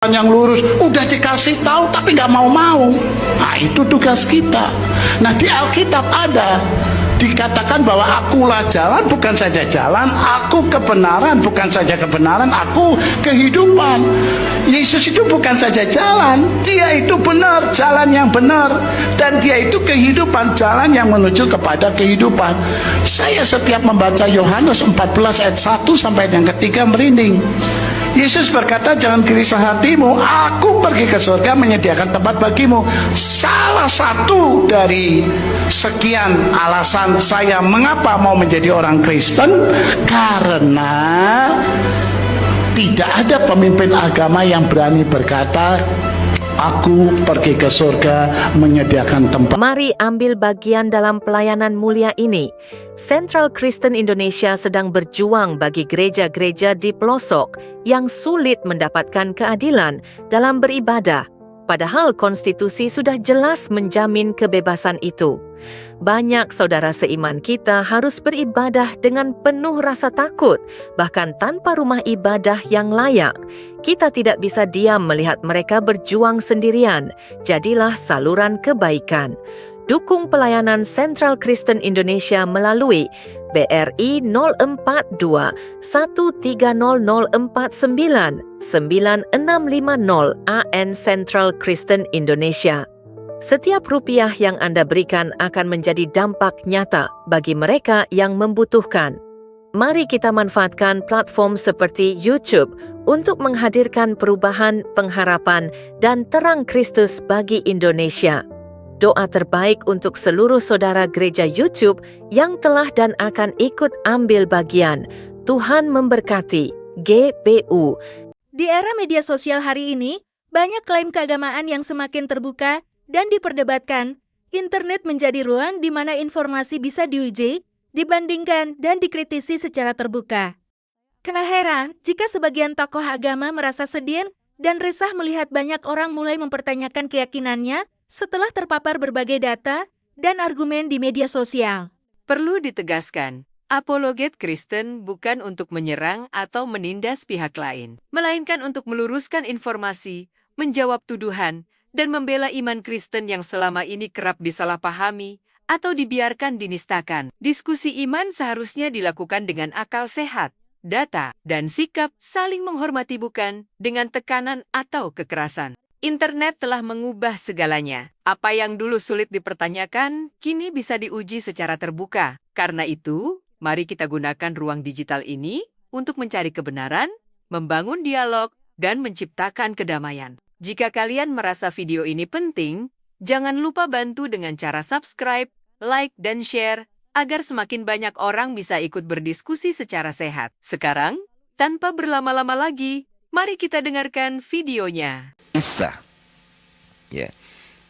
yang lurus udah dikasih tahu tapi nggak mau. Nah, itu tugas kita. Nah, di Alkitab ada dikatakan bahwa akulah jalan, bukan saja jalan, aku kebenaran, bukan saja kebenaran, aku kehidupan. Yesus itu bukan saja jalan, dia itu benar, jalan yang benar, dan dia itu kehidupan, jalan yang menuju kepada kehidupan. Saya setiap membaca Yohanes 14 ayat 1 sampai yang ketiga merinding. Yesus berkata, jangan gelisah hatimu, aku pergi ke surga menyediakan tempat bagimu. Salah satu dari sekian alasan saya mengapa mau menjadi orang Kristen, karena tidak ada pemimpin agama yang berani berkata, aku pergi ke surga menyediakan tempat. Mari ambil bagian dalam pelayanan mulia ini. Central Kristen Indonesia sedang berjuang bagi gereja-gereja di pelosok yang sulit mendapatkan keadilan dalam beribadah. Padahal konstitusi sudah jelas menjamin kebebasan itu. Banyak saudara seiman kita harus beribadah dengan penuh rasa takut, bahkan tanpa rumah ibadah yang layak. Kita tidak bisa diam melihat mereka berjuang sendirian. Jadilah saluran kebaikan. Dukung pelayanan Central Kristen Indonesia melalui BRI 042 130049 9650 AN Central Kristen Indonesia. Setiap rupiah yang Anda berikan akan menjadi dampak nyata bagi mereka yang membutuhkan. Mari kita manfaatkan platform seperti YouTube untuk menghadirkan perubahan, pengharapan, dan terang Kristus bagi Indonesia. Doa terbaik untuk seluruh saudara gereja YouTube yang telah dan akan ikut ambil bagian. Tuhan memberkati. GPU. Di era media sosial hari ini, banyak klaim keagamaan yang semakin terbuka dan diperdebatkan. Internet menjadi ruang di mana informasi bisa diuji, dibandingkan, dan dikritisi secara terbuka. Kena heran jika sebagian tokoh agama merasa sedih dan resah melihat banyak orang mulai mempertanyakan keyakinannya setelah terpapar berbagai data dan argumen di media sosial. Perlu ditegaskan, apologet Kristen bukan untuk menyerang atau menindas pihak lain, melainkan untuk meluruskan informasi, menjawab tuduhan, dan membela iman Kristen yang selama ini kerap disalahpahami atau dibiarkan dinistakan. Diskusi iman seharusnya dilakukan dengan akal sehat, data, dan sikap saling menghormati, bukan dengan tekanan atau kekerasan. Internet telah mengubah segalanya. Apa yang dulu sulit dipertanyakan, kini bisa diuji secara terbuka. Karena itu, mari kita gunakan ruang digital ini untuk mencari kebenaran, membangun dialog, dan menciptakan kedamaian. Jika kalian merasa video ini penting, jangan lupa bantu dengan cara subscribe, like, dan share, agar semakin banyak orang bisa ikut berdiskusi secara sehat. Sekarang, tanpa berlama-lama lagi, mari kita dengarkan videonya. Isa. Ya.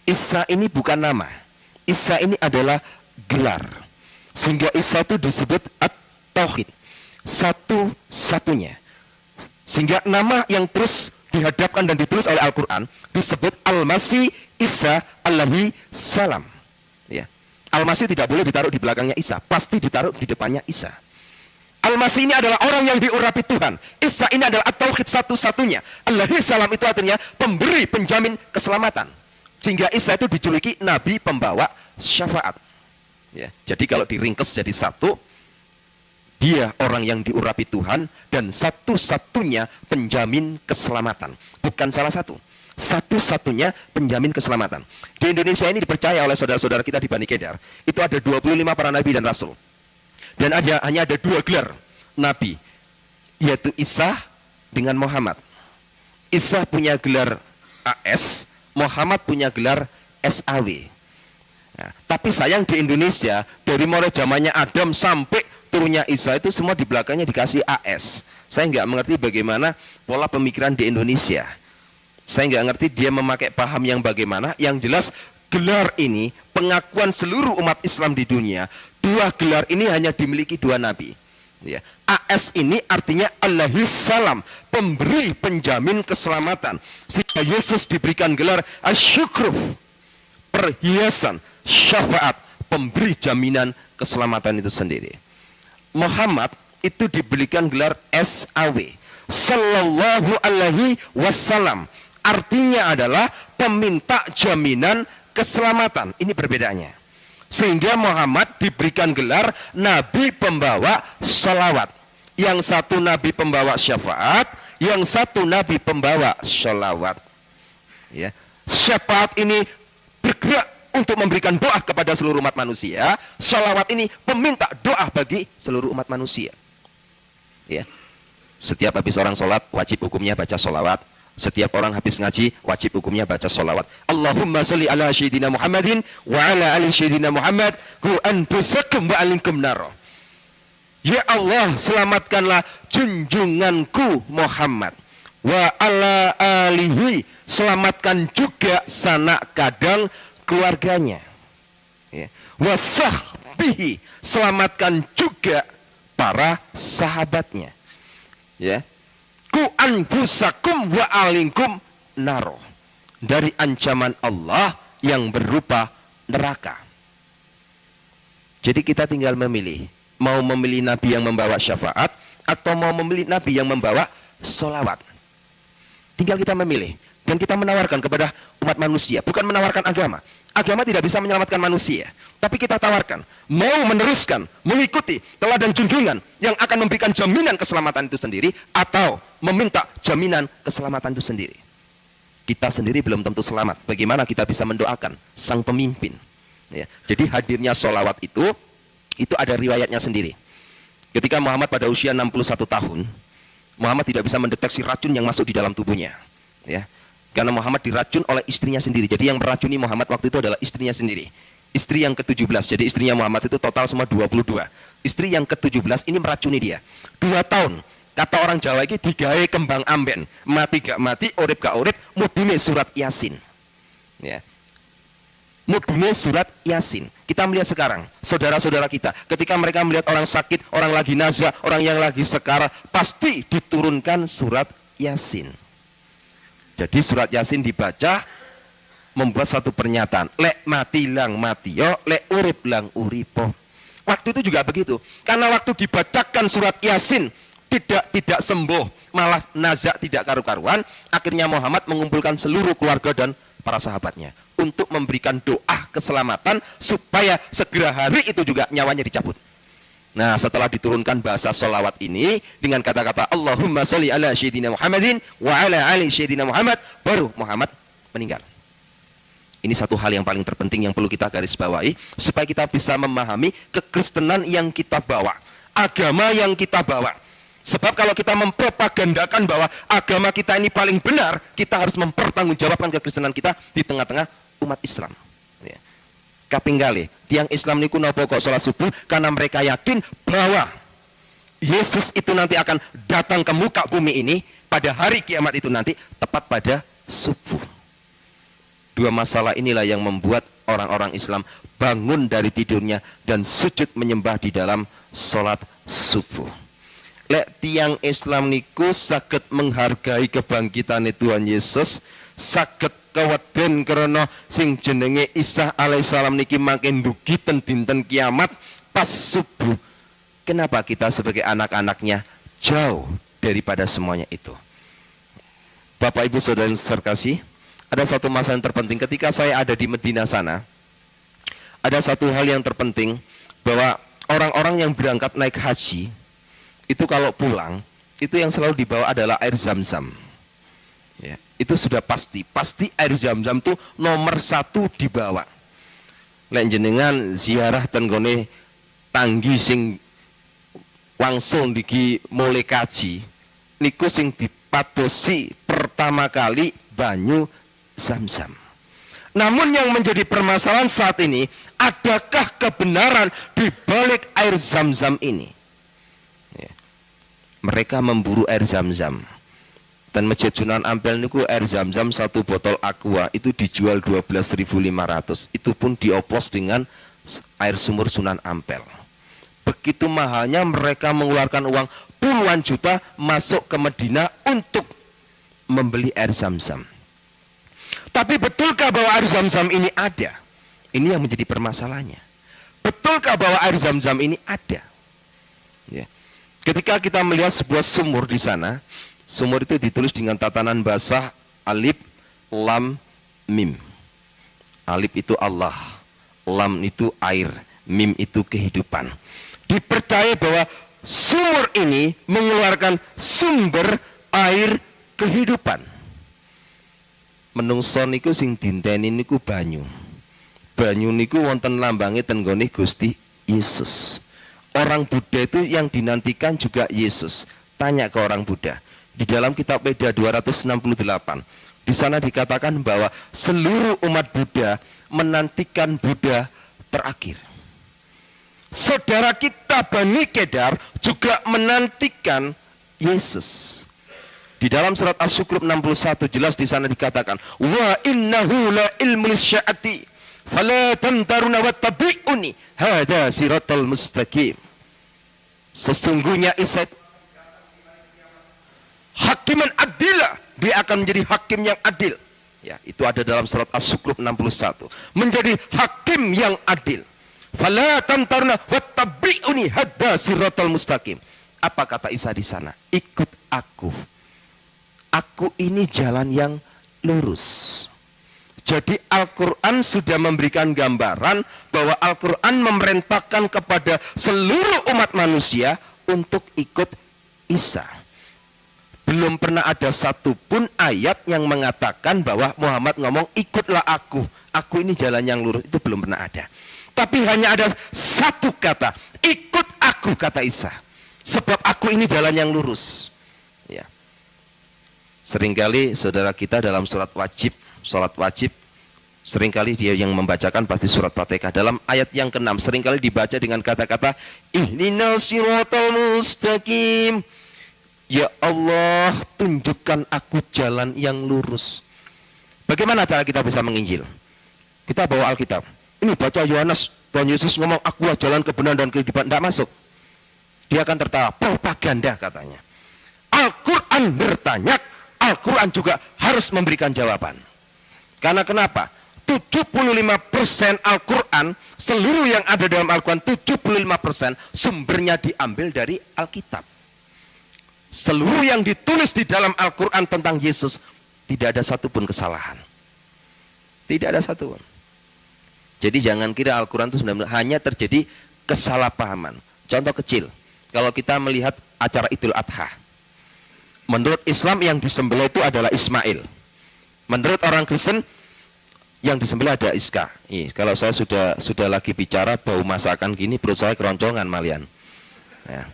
Isa ini bukan nama. Isa ini adalah gelar. Sehingga Isa itu disebut At-Tauhid. Satu-satunya. Sehingga nama yang terus dihadapkan dan ditulis oleh Al-Quran disebut Al-Masih Isa alaihi salam. Ya. Al-Masih tidak boleh ditaruh di belakangnya Isa. Pasti ditaruh di depannya Isa. Al-Masih ini adalah orang yang diurapi Tuhan. Isa ini adalah At-Tauhid satu-satunya. Alaihi salam itu artinya pemberi, penjamin keselamatan. Sehingga Isa itu dijuluki Nabi pembawa syafaat. Ya, jadi kalau diringkes jadi satu, dia orang yang diurapi Tuhan dan satu-satunya penjamin keselamatan. Bukan salah satu. Satu-satunya penjamin keselamatan. Di Indonesia ini dipercaya oleh saudara-saudara kita di Bani Kedar. Itu ada 25 para nabi dan rasul. Dan hanya ada 2 gelar nabi, yaitu Isa dengan Muhammad. Isa punya gelar AS, Muhammad punya gelar SAW. Nah, tapi sayang di Indonesia, dari mulai zamannya Adam sampai turunnya Isa itu semua di belakangnya dikasih AS. Saya nggak mengerti bagaimana pola pemikiran di Indonesia. Saya nggak ngerti dia memakai paham yang bagaimana. Yang jelas gelar ini pengakuan seluruh umat Islam di dunia. 2 gelar ini hanya dimiliki 2 nabi. Ya. AS ini artinya alaihi salam, pemberi penjamin keselamatan. Sehingga Yesus diberikan gelar asyukruf, perhiasan, syafaat, pemberi jaminan keselamatan itu sendiri. Muhammad itu diberikan gelar SAW, Sallallahu Alaihi Wasallam, Artinya adalah peminta jaminan keselamatan. Ini perbedaannya. Sehingga Muhammad diberikan gelar Nabi pembawa sholawat. Yang satu Nabi pembawa syafaat, yang satu Nabi pembawa sholawat. Ya. Syafaat ini bergerak untuk memberikan doa kepada seluruh umat manusia. Sholawat ini peminta doa bagi seluruh umat manusia. Ya. Setiap habis orang sholat, wajib hukumnya baca sholawat. Setiap orang habis ngaji, wajib hukumnya baca sholawat. Allahumma salli ala syedina Muhammadin wa ala ali syedina Muhammad ku anfusakum wa alinkum naro. Ya Allah, selamatkanlah junjunganku Muhammad. Wa ala alihi, selamatkan juga sanak kadang keluarganya. Ya. Wa sahbihi, selamatkan juga para sahabatnya. Ya. Ku anfusakum wa alinkum naro, dari ancaman Allah yang berupa neraka. Jadi kita tinggal memilih, mau memilih Nabi yang membawa syafaat atau mau memilih Nabi yang membawa sholawat. Tinggal kita memilih, dan kita menawarkan kepada umat manusia, bukan menawarkan agama. Agama tidak bisa menyelamatkan manusia, tapi kita tawarkan, mau meneruskan, mengikuti teladan junjungan yang akan memberikan jaminan keselamatan itu sendiri, atau meminta jaminan keselamatan itu sendiri. Kita sendiri belum tentu selamat, bagaimana kita bisa mendoakan sang pemimpin? Ya. Jadi hadirnya sholawat itu ada riwayatnya sendiri. Ketika Muhammad pada usia 61 tahun, Muhammad tidak bisa mendeteksi racun yang masuk di dalam tubuhnya. Ya. Karena Muhammad diracun oleh istrinya sendiri. Jadi yang meracuni Muhammad waktu itu adalah istrinya sendiri. Istri yang ke-17. Jadi istrinya Muhammad itu total semua 22. Istri yang ke-17 ini meracuni dia. 2 tahun. Kata orang Jawa ini digawe kembang amben. Mati gak mati, urip gak urip, mudine surat Yasin. Ya. Mudine surat Yasin. Kita melihat sekarang, saudara-saudara kita, ketika mereka melihat orang sakit, orang lagi nazar, orang yang lagi sekar, pasti diturunkan surat Yasin. Jadi surat Yasin dibaca, membuat satu pernyataan, lek mati lang mati yo, lek urip lang uripo. Waktu itu juga begitu, karena waktu dibacakan surat Yasin tidak sembuh, malah nazak tidak karu-karuan. Akhirnya Muhammad mengumpulkan seluruh keluarga dan para sahabatnya untuk memberikan doa keselamatan supaya segera hari itu juga nyawanya dicabut. Nah, setelah diturunkan bahasa sholawat ini dengan kata-kata Allahumma sholli ala syedina Muhammadin wa ala ali syedina Muhammad, baru Muhammad meninggal. Ini satu hal yang paling terpenting yang perlu kita garis bawahi supaya kita bisa memahami kekristenan yang kita bawa, agama yang kita bawa. Sebab kalau kita mempropagandakan bahwa agama kita ini paling benar, kita harus mempertanggungjawabkan kekristenan kita di tengah-tengah umat Islam. Ya. Kapinggali, tiang Islam niku napa kok sholat subuh, karena mereka yakin bahwa Yesus itu nanti akan datang ke muka bumi ini pada hari kiamat itu nanti tepat pada subuh. Dua masalah inilah yang membuat orang-orang Islam bangun dari tidurnya dan sujud menyembah di dalam sholat subuh. Lek tiang Islam niku saged menghargai kebangkitan Tuhan Yesus, saged keweden karena sing jenenge Isa alaihissalam niki makin dugi ten dinten kiamat pas subuh. Kenapa kita sebagai anak-anaknya jauh daripada semuanya itu? Bapak Ibu Saudara yang terkasih, ada satu masalah yang terpenting ketika saya ada di Medina sana. Ada satu hal yang terpenting bahwa orang-orang yang berangkat naik haji itu kalau pulang, itu yang selalu dibawa adalah air zam-zam. Ya, itu sudah pasti air zam-zam itu nomor 1 dibawa. Lek jenengan ziarah tenggone tanggi sing langsung diki mulai kaji, niku sing dipadosi pertama kali banyu zam-zam. Namun yang menjadi permasalahan saat ini, adakah kebenaran di balik air zam-zam ini? Mereka memburu air zam-zam. Dan Masjid Sunan Ampel niku air zam-zam 1 botol aqua itu dijual 12.500. Itu pun dioplos dengan air sumur Sunan Ampel. Begitu mahalnya mereka mengeluarkan uang puluhan juta masuk ke Medina untuk membeli air zam-zam. Tapi betulkah bahwa air zam-zam ini ada? Ini yang menjadi permasalahannya. Betulkah bahwa air zam-zam ini ada? Ya. Ketika kita melihat sebuah sumur di sana, sumur itu ditulis dengan tatanan basah alif lam, mim. Alif itu Allah, lam itu air, mim itu kehidupan. Dipercaya bahwa sumur ini mengeluarkan sumber air kehidupan. Menungso niku sing dinteni niku banyu. Banyu niku wonten lambange ten nggone Gusti Yesus. Orang Buddha itu yang dinantikan juga Yesus. Tanya ke orang Buddha. Di dalam kitab Veda 268, di sana dikatakan bahwa seluruh umat Buddha menantikan Buddha terakhir. Saudara kita Bani Kedar juga menantikan Yesus. Di dalam surat As-Sukrub 61 jelas di sana dikatakan, wa innahu la ilmu sya'ati fala tamtaruna wattabi'uni hada siratal mustaqim. Sesungguhnya Isa hakiman adilah, dia akan menjadi hakim yang adil. Ya, itu ada dalam surat As-Sukrub 61. Menjadi hakim yang adil. Fala tamtaruna wattabi'uni hada siratal mustaqim. Apa kata Isa di sana? Ikut aku. Aku ini jalan yang lurus. Jadi Al-Quran sudah memberikan gambaran bahwa Al-Quran memerintahkan kepada seluruh umat manusia untuk ikut Isa. Belum pernah ada satupun ayat yang mengatakan bahwa Muhammad ngomong ikutlah aku ini jalan yang lurus. Itu belum pernah ada. Tapi hanya ada satu kata, ikut aku, kata Isa. Sebab aku ini jalan yang lurus. Ya. Seringkali saudara kita dalam sholat wajib, seringkali dia yang membacakan pasti surat Fatihah. Dalam ayat yang ke-6 seringkali dibaca dengan kata-kata ihdinas siratal mustaqim. Ya Allah, tunjukkan aku jalan yang lurus. Bagaimana cara kita bisa menginjil? Kita bawa Alkitab. Ini baca Yohanes, Tuhan Yesus ngomong akulah jalan kebenaran dan kehidupan. Tidak masuk. Dia akan tertawa, propaganda katanya. Al-Quran bertanya, Al-Quran juga harus memberikan jawaban. Karena kenapa? 75% Al-Quran, seluruh yang ada dalam Al-Quran, 75% sumbernya diambil dari Alkitab. Seluruh yang ditulis di dalam Al-Quran tentang Yesus, tidak ada satupun kesalahan. Tidak ada satupun. Jadi jangan kira Al-Quran itu sebenarnya hanya terjadi kesalahpahaman. Contoh kecil, kalau kita melihat acara Idul Adha, menurut Islam yang disembelih itu adalah Ismail. Menurut orang Kristen yang disembelih ada Iska. Kalau saya sudah lagi bicara bau masakan gini, perut saya keroncongan malian. Ya.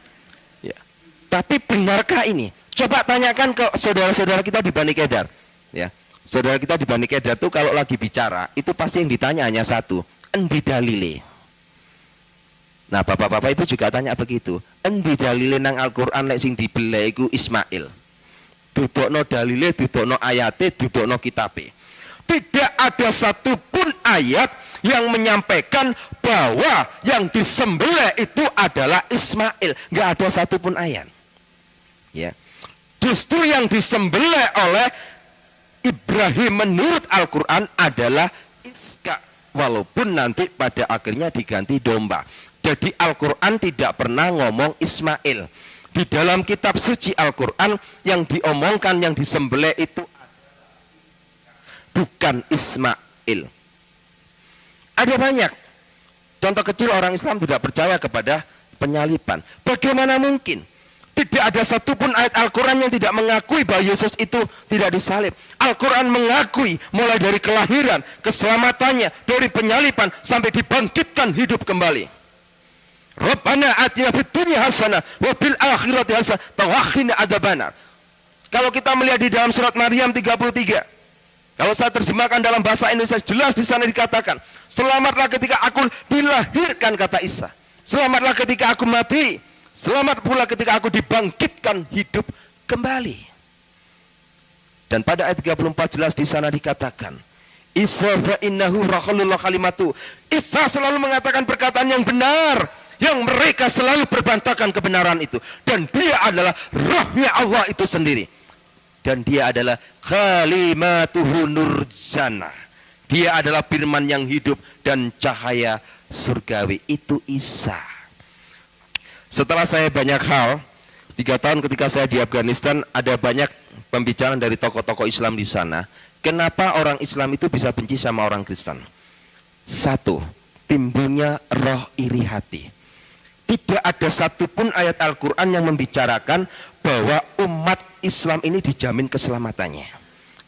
Ya. Tapi benarkah ini? Coba tanyakan ke saudara-saudara kita di Bani Kedar. Ya. Saudara kita di Bani Kedar itu kalau lagi bicara, itu pasti yang ditanya hanya satu, endi dalile. Nah, bapak-bapak itu juga tanya begitu. Endi dalile nang Al-Qur'an lek sing dibeleh iku Ismail. Dudukno dalile, dudukno ayate, dudukno kitabe. Tidak ada satupun ayat yang menyampaikan bahwa yang disembelih itu adalah Ismail. Enggak ada satupun ayat. Ya. Justru yang disembelih oleh Ibrahim menurut Al-Quran adalah Iska. Walaupun nanti pada akhirnya diganti domba. Jadi Al-Quran tidak pernah ngomong Ismail. Di dalam kitab suci Al-Quran yang diomongkan, yang disembelih itu bukan Ismail. Ada banyak contoh kecil orang Islam tidak percaya kepada penyaliban. Bagaimana mungkin? Tidak ada satupun ayat Al-Quran yang tidak mengakui bahwa Yesus itu tidak disalib. Al-Quran mengakui mulai dari kelahiran, keselamatannya, dari penyaliban, sampai dibangkitkan hidup kembali. Rabbana atina fid dunya hasanah wa fil akhirati hasanah wa qina adzabannar. Kalau kita melihat di dalam surat Maryam 33, kalau saya terjemahkan dalam bahasa Indonesia, jelas di sana dikatakan, selamatlah ketika aku dilahirkan, kata Isa. Selamatlah ketika aku mati. Selamat pula ketika aku dibangkitkan hidup kembali. Dan pada ayat 34 jelas di sana dikatakan, Isa fa innahu rakhulullah kalimatu. Isa selalu mengatakan perkataan yang benar, yang mereka selalu berbantahkan kebenaran itu. Dan dia adalah rohnya Allah itu sendiri. Dan dia adalah kalimatuhu nurjana. Dia adalah firman yang hidup dan cahaya surgawi. Itu Isa. Setelah saya banyak hal, 3 tahun ketika saya di Afghanistan, ada banyak pembicaraan dari tokoh-tokoh Islam di sana. Kenapa orang Islam itu bisa benci sama orang Kristen? Satu, timbulnya roh iri hati. Tidak ada satupun ayat Al-Quran yang membicarakan bahwa umat Islam ini dijamin keselamatannya.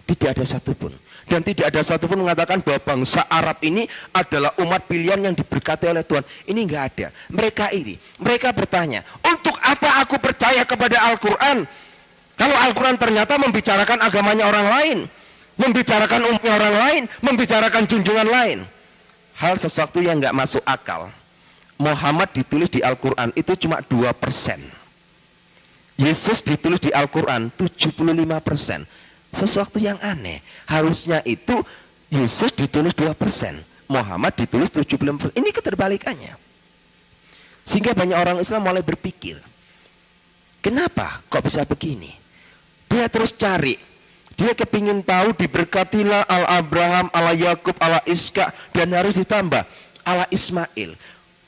Tidak ada satupun. Dan tidak ada satupun mengatakan bahwa bangsa Arab ini adalah umat pilihan yang diberkati oleh Tuhan. Ini enggak ada. Mereka iri. Mereka bertanya, untuk apa aku percaya kepada Al-Quran? Kalau Al-Quran ternyata membicarakan agamanya orang lain, membicarakan umatnya orang lain, membicarakan junjungan lain. Hal sesuatu yang enggak masuk akal. Muhammad ditulis di Al-Quran itu cuma 2%. Yesus ditulis di Al-Quran 75%. Sesuatu yang aneh. Harusnya itu Yesus ditulis 2%, Muhammad ditulis 75%. Ini keterbalikannya. Sehingga banyak orang Islam mulai berpikir, kenapa kok bisa begini? Dia terus cari. Dia kepingin tahu diberkatilah ala Abraham, ala Yakub, ala Iska, dan harus ditambah ala Ismail.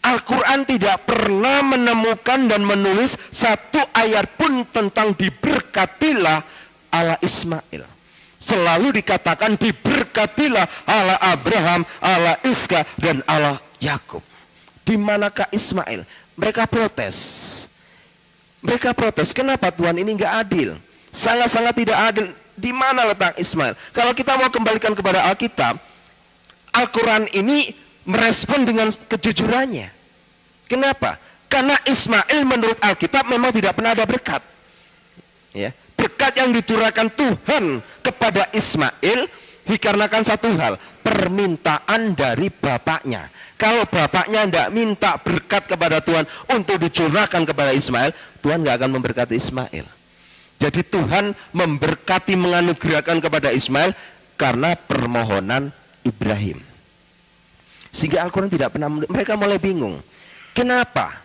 Al-Quran tidak pernah menemukan dan menulis satu ayat pun tentang diberkatilah ala Ismail. Selalu dikatakan diberkatilah ala Abraham, ala Iska, dan ala Yakub. Di manakah Ismail? Mereka protes. Mereka protes, kenapa Tuhan ini enggak adil? Sangat-sangat tidak adil. Di mana letak Ismail? Kalau kita mau kembalikan kepada Alkitab, Al-Quran ini merespon dengan kejujurannya. Kenapa? Karena Ismail menurut Alkitab memang tidak pernah ada berkat. Ya, berkat yang dicurahkan Tuhan kepada Ismail dikarenakan satu hal, permintaan dari bapaknya. Kalau bapaknya tidak minta berkat kepada Tuhan untuk dicurahkan kepada Ismail, Tuhan nggak akan memberkati Ismail. Jadi Tuhan memberkati, menganugerahkan kepada Ismail karena permohonan Ibrahim. Sehingga Al-Quran tidak pernah, mereka mulai bingung. Kenapa?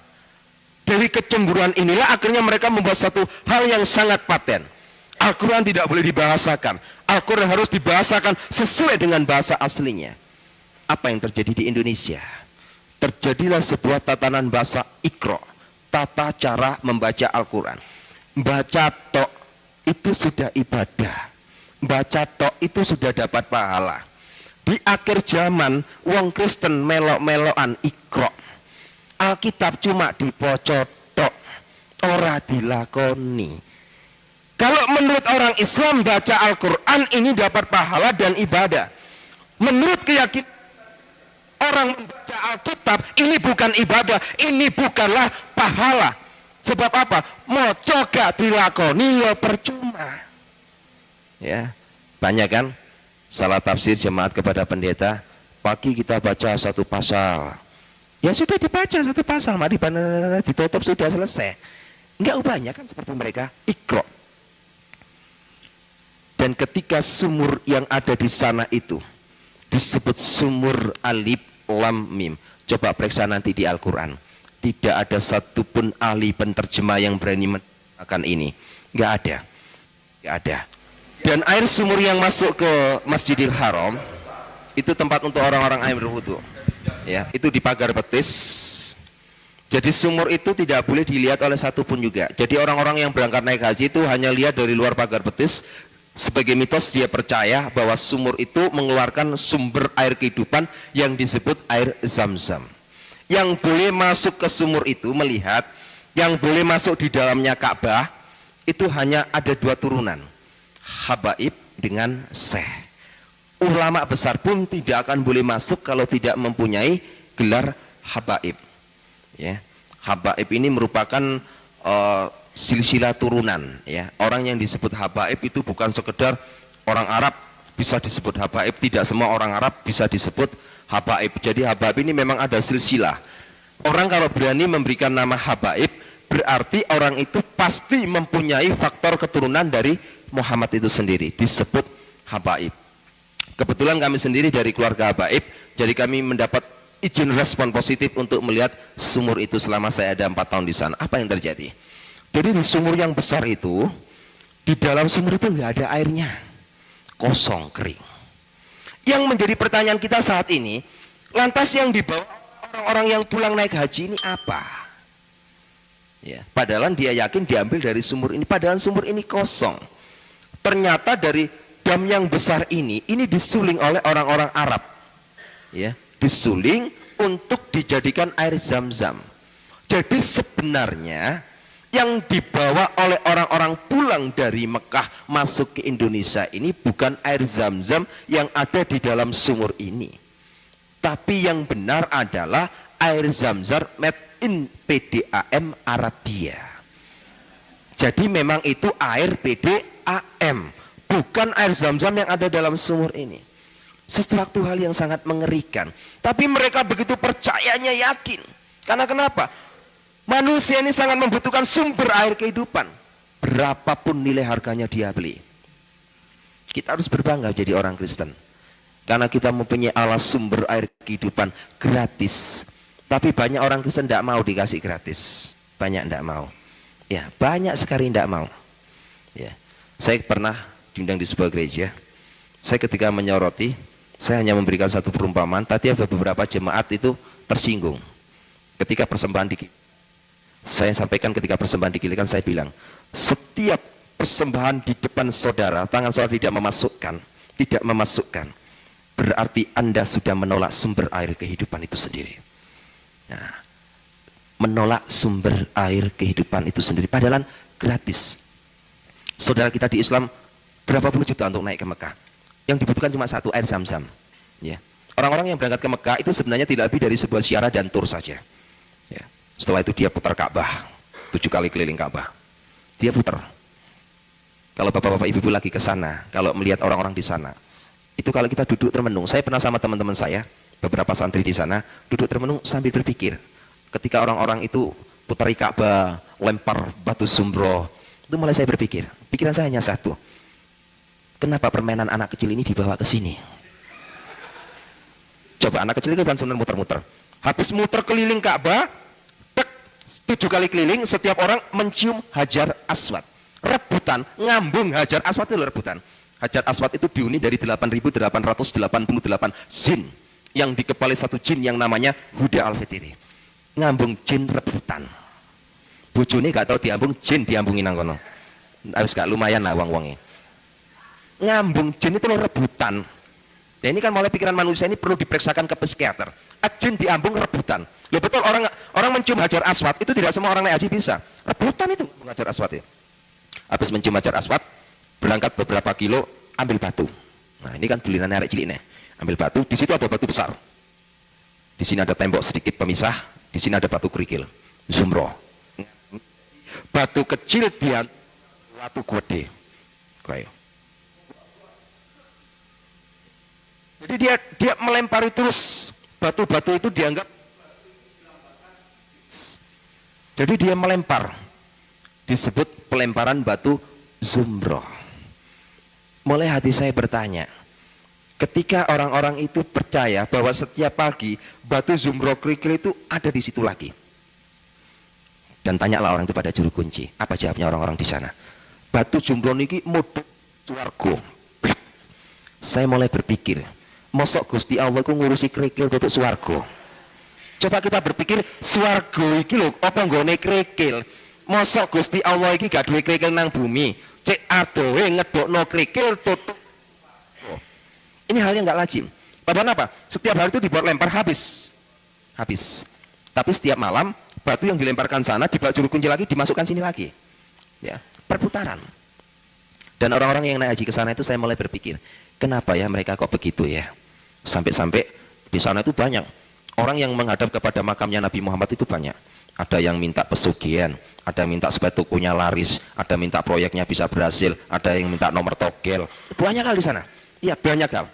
Dari kecemburuan inilah akhirnya mereka membuat satu hal yang sangat paten. Al-Quran tidak boleh dibahasakan. Al-Quran harus dibahasakan sesuai dengan bahasa aslinya. Apa yang terjadi di Indonesia? Terjadilah sebuah tatanan bahasa Iqra, tata cara membaca Al-Quran. Baca tok itu sudah ibadah. Baca tok itu sudah dapat pahala. Di akhir zaman, wong Kristen melok-melokan Iqra. Alkitab cuma dipocot tok, ora dilakoni. Kalau menurut orang Islam baca Al-Quran ini dapat pahala dan ibadah. Menurut keyakinan orang membaca Alkitab ini bukan ibadah, ini bukanlah pahala. Sebab apa? Moco gak dilakoni ya percuma. Ya, banyak kan salah tafsir jemaat kepada pendeta. Pagi kita baca satu pasal. Ya sudah dibaca satu pasal, mari ditutup sudah selesai. Enggak ubahnya kan seperti mereka Iqra. Dan ketika sumur yang ada di sana itu disebut sumur alif lam mim. Coba periksa nanti di Al-Quran. Tidak ada satupun ahli penterjemah yang berani mengatakan ini. Enggak ada. Enggak ada. Dan air sumur yang masuk ke Masjidil Haram itu tempat untuk orang-orang air berwudu. Ya, itu di pagar betis. Jadi sumur itu tidak boleh dilihat oleh satupun juga. Jadi orang-orang yang berangkat naik haji itu hanya lihat dari luar pagar betis. Sebagai mitos dia percaya bahwa sumur itu mengeluarkan sumber air kehidupan yang disebut air Zam-Zam. Yang boleh masuk ke sumur itu melihat, yang boleh masuk di dalamnya Ka'bah itu hanya ada dua turunan, Habaib dengan Syekh. Ulama besar pun tidak akan boleh masuk kalau tidak mempunyai gelar Habaib. Ya, Habaib ini merupakan silsilah turunan. Ya, orang yang disebut Habaib itu bukan sekedar orang Arab bisa disebut Habaib, tidak semua orang Arab bisa disebut Habaib. Jadi Habaib ini memang ada silsilah. Orang kalau berani memberikan nama Habaib berarti orang itu pasti mempunyai faktor keturunan dari Muhammad itu sendiri, disebut Habaib. Kebetulan kami sendiri dari keluarga Habaib, jadi kami mendapat izin respon positif untuk melihat sumur itu selama saya ada 4 tahun di sana. Apa yang terjadi? Jadi di sumur yang besar itu, di dalam sumur itu nggak ada airnya, kosong, kering. Yang menjadi pertanyaan kita saat ini, lantas yang dibawa orang-orang yang pulang naik haji ini apa? Ya, padahal dia yakin diambil dari sumur ini, padahal sumur ini kosong. Ternyata dari dam yang besar ini disuling oleh orang-orang Arab, ya, disuling untuk dijadikan air Zam-Zam. Jadi sebenarnya yang dibawa oleh orang-orang pulang dari Mekah masuk ke Indonesia ini bukan air Zam-Zam yang ada di dalam sumur ini, tapi yang benar adalah air Zam-Zam made in PDAM Arabia. Jadi memang itu air PDAM, bukan air Zam-Zam yang ada dalam sumur ini. Sesuatu hal yang sangat mengerikan, tapi mereka begitu percayanya, yakin. Karena kenapa? Manusia ini sangat membutuhkan sumber air kehidupan. Berapapun nilai harganya dia beli. Kita harus berbangga jadi orang Kristen, karena kita mempunyai Allah sumber air kehidupan gratis. Tapi banyak orang Kristen tidak mau dikasih gratis. Banyak tidak mau. Ya, banyak sekali tidak mau. Ya, saya pernah diundang di sebuah gereja. Saya ketika menyoroti, saya hanya memberikan satu perumpamaan. Tadi ada beberapa jemaat itu tersinggung. Ketika persembahan saya sampaikan ketika persembahan digilikan, saya bilang, setiap persembahan di depan saudara, tangan saudara tidak memasukkan, berarti Anda sudah menolak sumber air kehidupan itu sendiri. Nah, menolak sumber air kehidupan itu sendiri, padahal gratis. Saudara kita di Islam berapa puluh juta untuk naik ke Mekah, yang dibutuhkan cuma satu, air Zam-Zam. Ya. Orang-orang yang berangkat ke Mekah itu sebenarnya tidak lebih dari sebuah ziarah dan tur saja. Ya. Setelah itu dia putar Ka'bah, 7 kali keliling Ka'bah. Dia putar. Kalau bapak-bapak ibu-ibu lagi ke sana, kalau melihat orang-orang di sana, itu kalau kita duduk termenung, saya pernah sama teman-teman saya, beberapa santri di sana, duduk termenung sambil berpikir. Ketika orang-orang itu putari Ka'bah, lempar batu zumbro, itu mulai saya berpikir, pikiran saya hanya satu. Kenapa permainan anak kecil ini dibawa ke sini? Coba anak kecil itu kan sebenarnya muter-muter. Habis muter keliling Ka'bah, 7 kali keliling, setiap orang mencium Hajar Aswad. Rebutan, ngambung Hajar Aswad itu rebutan. Hajar Aswad itu dihuni dari 8.888 jin, yang dikepali satu jin yang namanya Huda Al-Fitri. Ngambung jin rebutan. Bojone gak tahu diambung, jin diambungi nang kono. Harus gak lumayan lah wong-wonge. Ngambung jin itu rebutan. Ya ini kan mulai pikiran manusia ini perlu diperiksakan ke psikiater. Jin diambung rebutan. Loh betul, orang mencium Hajar Aswad itu tidak semua orang naik haji bisa. Rebutan itu Hajar Aswad ya. Habis mencium Hajar Aswad, berangkat beberapa kilo, ambil batu. Nah ini kan bulinannya arek cilik nih. Ambil batu, di situ ada batu besar. Di sini ada tembok sedikit pemisah, di sini ada batu kerikil, zumbro. Batu kecil dia batu gede. Kayak. Jadi dia melempari terus. Batu-batu itu dianggap, jadi dia melempar, disebut pelemparan batu zumbro. Mulai hati saya bertanya, ketika orang-orang itu percaya bahwa setiap pagi batu zumbro kerikil itu ada di situ lagi, dan tanyalah orang itu pada juru kunci, apa jawabnya orang-orang di sana? Batu zumbro niki model swarga. Saya mulai berpikir, mosok Gusti Allah ku ngurusi kerikil untuk swarga. Coba kita berpikir, swarga iki lho apa nggone kerikil? Mosok Gusti Allah iki gak duwe kerikil nang bumi, cek adohe ngedokno kerikil tutup. Ini hal yang gak lazim. Padahal apa? Setiap hari itu dibuat lempar habis. Tapi setiap malam batu yang dilemparkan sana dibawa juru kunci lagi, dimasukkan sini lagi. Ya, perputaran. Dan orang-orang yang naik haji ke sana itu saya mulai berpikir, kenapa ya mereka kok begitu ya? Sampai-sampai di sana itu banyak orang yang menghadap kepada makamnya Nabi Muhammad itu banyak. Ada yang minta pesugihan, ada yang minta supaya tokonya laris, ada minta proyeknya bisa berhasil, ada yang minta nomor togel. Banyak kali di sana. Iya, banyak hal.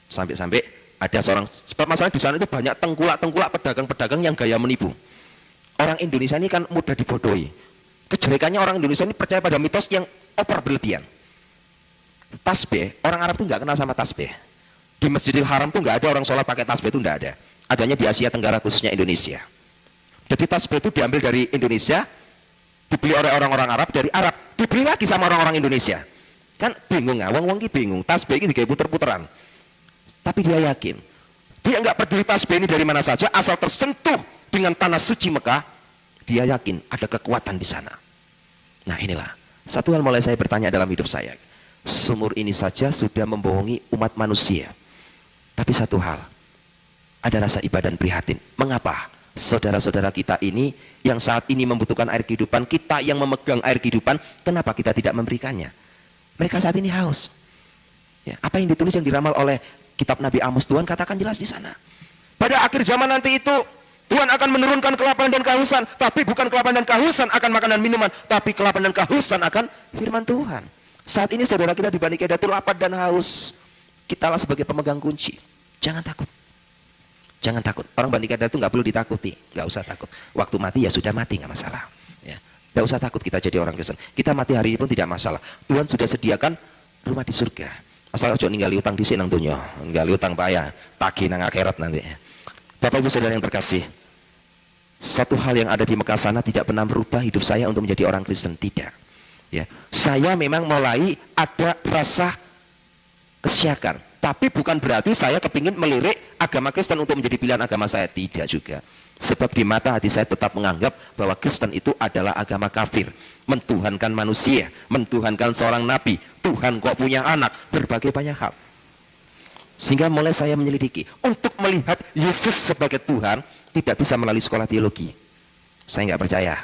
Sampai-sampai ada seorang, sebab masalah di sana itu banyak tengkulak-tengkulak pedagang-pedagang yang gaya menipu. Orang Indonesia ini kan mudah dibodohi. Kejelekannya orang Indonesia ini percaya pada mitos yang over berlebihan. Tasbih, orang Arab itu nggak kenal sama tasbih. Di Masjidil Haram tuh nggak ada orang sholat pakai tasbih, itu nggak ada. Adanya di Asia Tenggara, khususnya Indonesia. Jadi tasbih itu diambil dari Indonesia, dibeli oleh orang-orang Arab, dari Arab dibeli lagi sama orang-orang Indonesia. Kan bingung ya, wong-wong ki bingung. Tasbih ini kayak puter-puteran. Tapi dia yakin, dia nggak peduli tasbih ini dari mana saja, asal tersentuh dengan tanah suci Mekah, dia yakin ada kekuatan di sana. Nah inilah satu hal mulai saya bertanya dalam hidup saya. Sumur ini saja sudah membohongi umat manusia. Tapi satu hal, ada rasa iba dan prihatin. Mengapa saudara-saudara kita ini yang saat ini membutuhkan air kehidupan, kita yang memegang air kehidupan, kenapa kita tidak memberikannya? Mereka saat ini haus. Ya, apa yang ditulis yang diramal oleh kitab Nabi Amos, Tuhan katakan jelas di sana. Pada akhir zaman nanti itu Tuhan akan menurunkan kelaparan dan kehausan, tapi bukan kelaparan dan kehausan akan makanan minuman, tapi kelaparan dan kehausan akan firman Tuhan. Saat ini saudara kita di Bani Kedah itu lapar dan haus. Kitalah sebagai pemegang kunci. Jangan takut. Jangan takut. Orang Bani Kedah itu nggak perlu ditakuti, nggak usah takut. Waktu mati ya sudah mati, nggak masalah. Ya, nggak usah takut kita jadi orang Kristen. Kita mati hari ini pun tidak masalah. Tuhan sudah sediakan rumah di surga. Asal ojo ninggali utang di sini nang dunia, ninggali utang bayar, tagih nang akhirat nanti. Bapak Ibu Saudara yang terkasih, satu hal yang ada di Mekah sana tidak pernah merubah hidup saya untuk menjadi orang Kristen, tidak. Ya, saya memang mulai ada rasa kesyakan, tapi bukan berarti saya kepingin melirik agama Kristen untuk menjadi pilihan agama saya, tidak juga. Sebab di mata hati saya tetap menganggap bahwa Kristen itu adalah agama kafir, mentuhankan manusia, mentuhankan seorang nabi, Tuhan kok punya anak, berbagai banyak hal. Sehingga mulai saya menyelidiki untuk melihat Yesus sebagai Tuhan tidak bisa melalui sekolah teologi. Saya nggak percaya.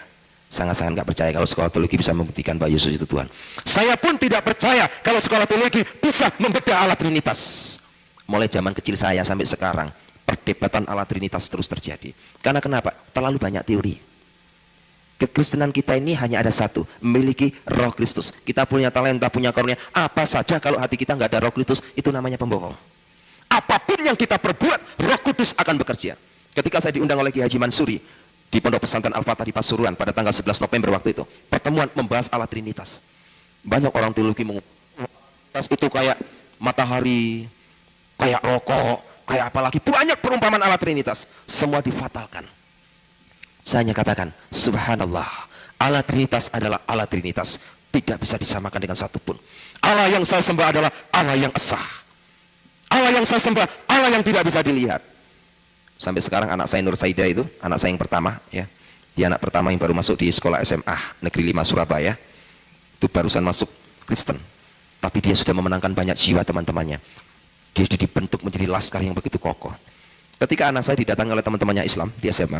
Sangat-sangat nggak percaya kalau sekolah teologi bisa membuktikan bahwa Yesus itu Tuhan. Saya pun tidak percaya kalau sekolah teologi bisa membedah Allah Trinitas. Mulai zaman kecil saya sampai sekarang, perdebatan Allah Trinitas terus terjadi. Karena kenapa? Terlalu banyak teori. Kekristenan kita ini hanya ada satu, memiliki Roh Kristus. Kita punya talenta, punya karunia. Apa saja kalau hati kita nggak ada Roh Kristus, itu namanya pembohong. Apapun yang kita perbuat, Roh Kudus akan bekerja. Ketika saya diundang oleh Ki Haji Mansuri di Pondok Pesantren Al-Fatah di Pasuruan pada tanggal 11 November waktu itu, pertemuan membahas Allah Trinitas. Banyak orang teologi mengatakan itu kayak matahari, kayak rokok, kayak apalagi banyak perumpamaan Allah Trinitas, semua difatalkan. Saya hanya katakan, subhanallah, Allah Trinitas adalah Allah Trinitas, tidak bisa disamakan dengan satupun. Allah yang saya sembah adalah Allah yang esa. Allah yang saya sembah, Allah yang tidak bisa dilihat. Sampai sekarang anak saya Nur Saida itu, anak saya yang pertama, ya, dia anak pertama yang baru masuk di sekolah SMA Negeri 5 Surabaya, itu barusan masuk Kristen, tapi dia sudah memenangkan banyak jiwa teman-temannya. Dia sudah dibentuk menjadi laskar yang begitu kokoh. Ketika anak saya didatangi oleh teman-temannya Islam di SMA,